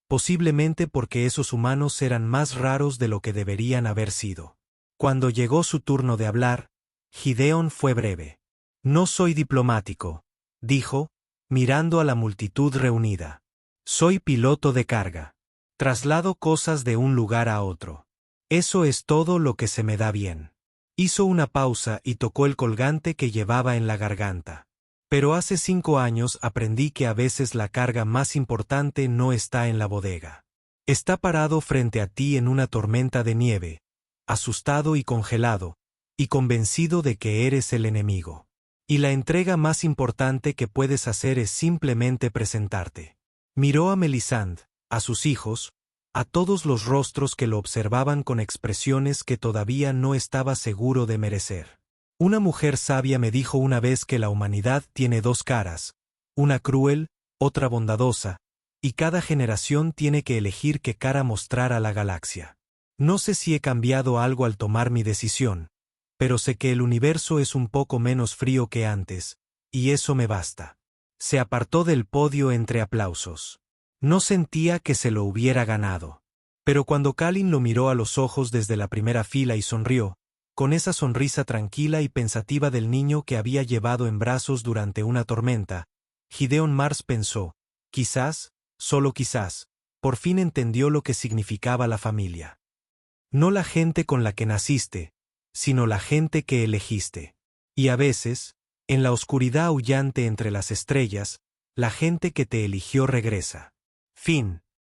posiblemente porque esos humanos eran más raros de lo que deberían haber sido. Cuando llegó su turno de hablar, Gideon fue breve. No soy diplomático, dijo, mirando a la multitud reunida. Soy piloto de carga. Traslado cosas de un lugar a otro. Eso es todo lo que se me da bien. Hizo una pausa y tocó el colgante que llevaba en la garganta. Pero hace 5 años aprendí que a veces la carga más importante no está en la bodega. Está parado frente a ti en una tormenta de nieve, asustado y congelado, y convencido de que eres el enemigo. Y la entrega más importante que puedes hacer es simplemente presentarte. Miró a Melisande, a sus hijos, a todos los rostros que lo observaban con expresiones que todavía no estaba seguro de merecer. Una mujer sabia me dijo una vez que la humanidad tiene 2 caras, una cruel, otra bondadosa, y cada generación tiene que elegir qué cara mostrar a la galaxia. No sé si he cambiado algo al tomar mi decisión, pero sé que el universo es un poco menos frío que antes, y eso me basta. Se apartó del podio entre aplausos. No sentía que se lo hubiera ganado. Pero cuando Kalin lo miró a los ojos desde la primera fila y sonrió, con esa sonrisa tranquila y pensativa del niño que había llevado en brazos durante una tormenta, Gideon Mars pensó, quizás, solo quizás, por fin entendió lo que significaba la familia. No la gente con la que naciste, sino la gente que elegiste. Y a veces, en la oscuridad aullante entre las estrellas, la gente que te eligió regresa. Fin.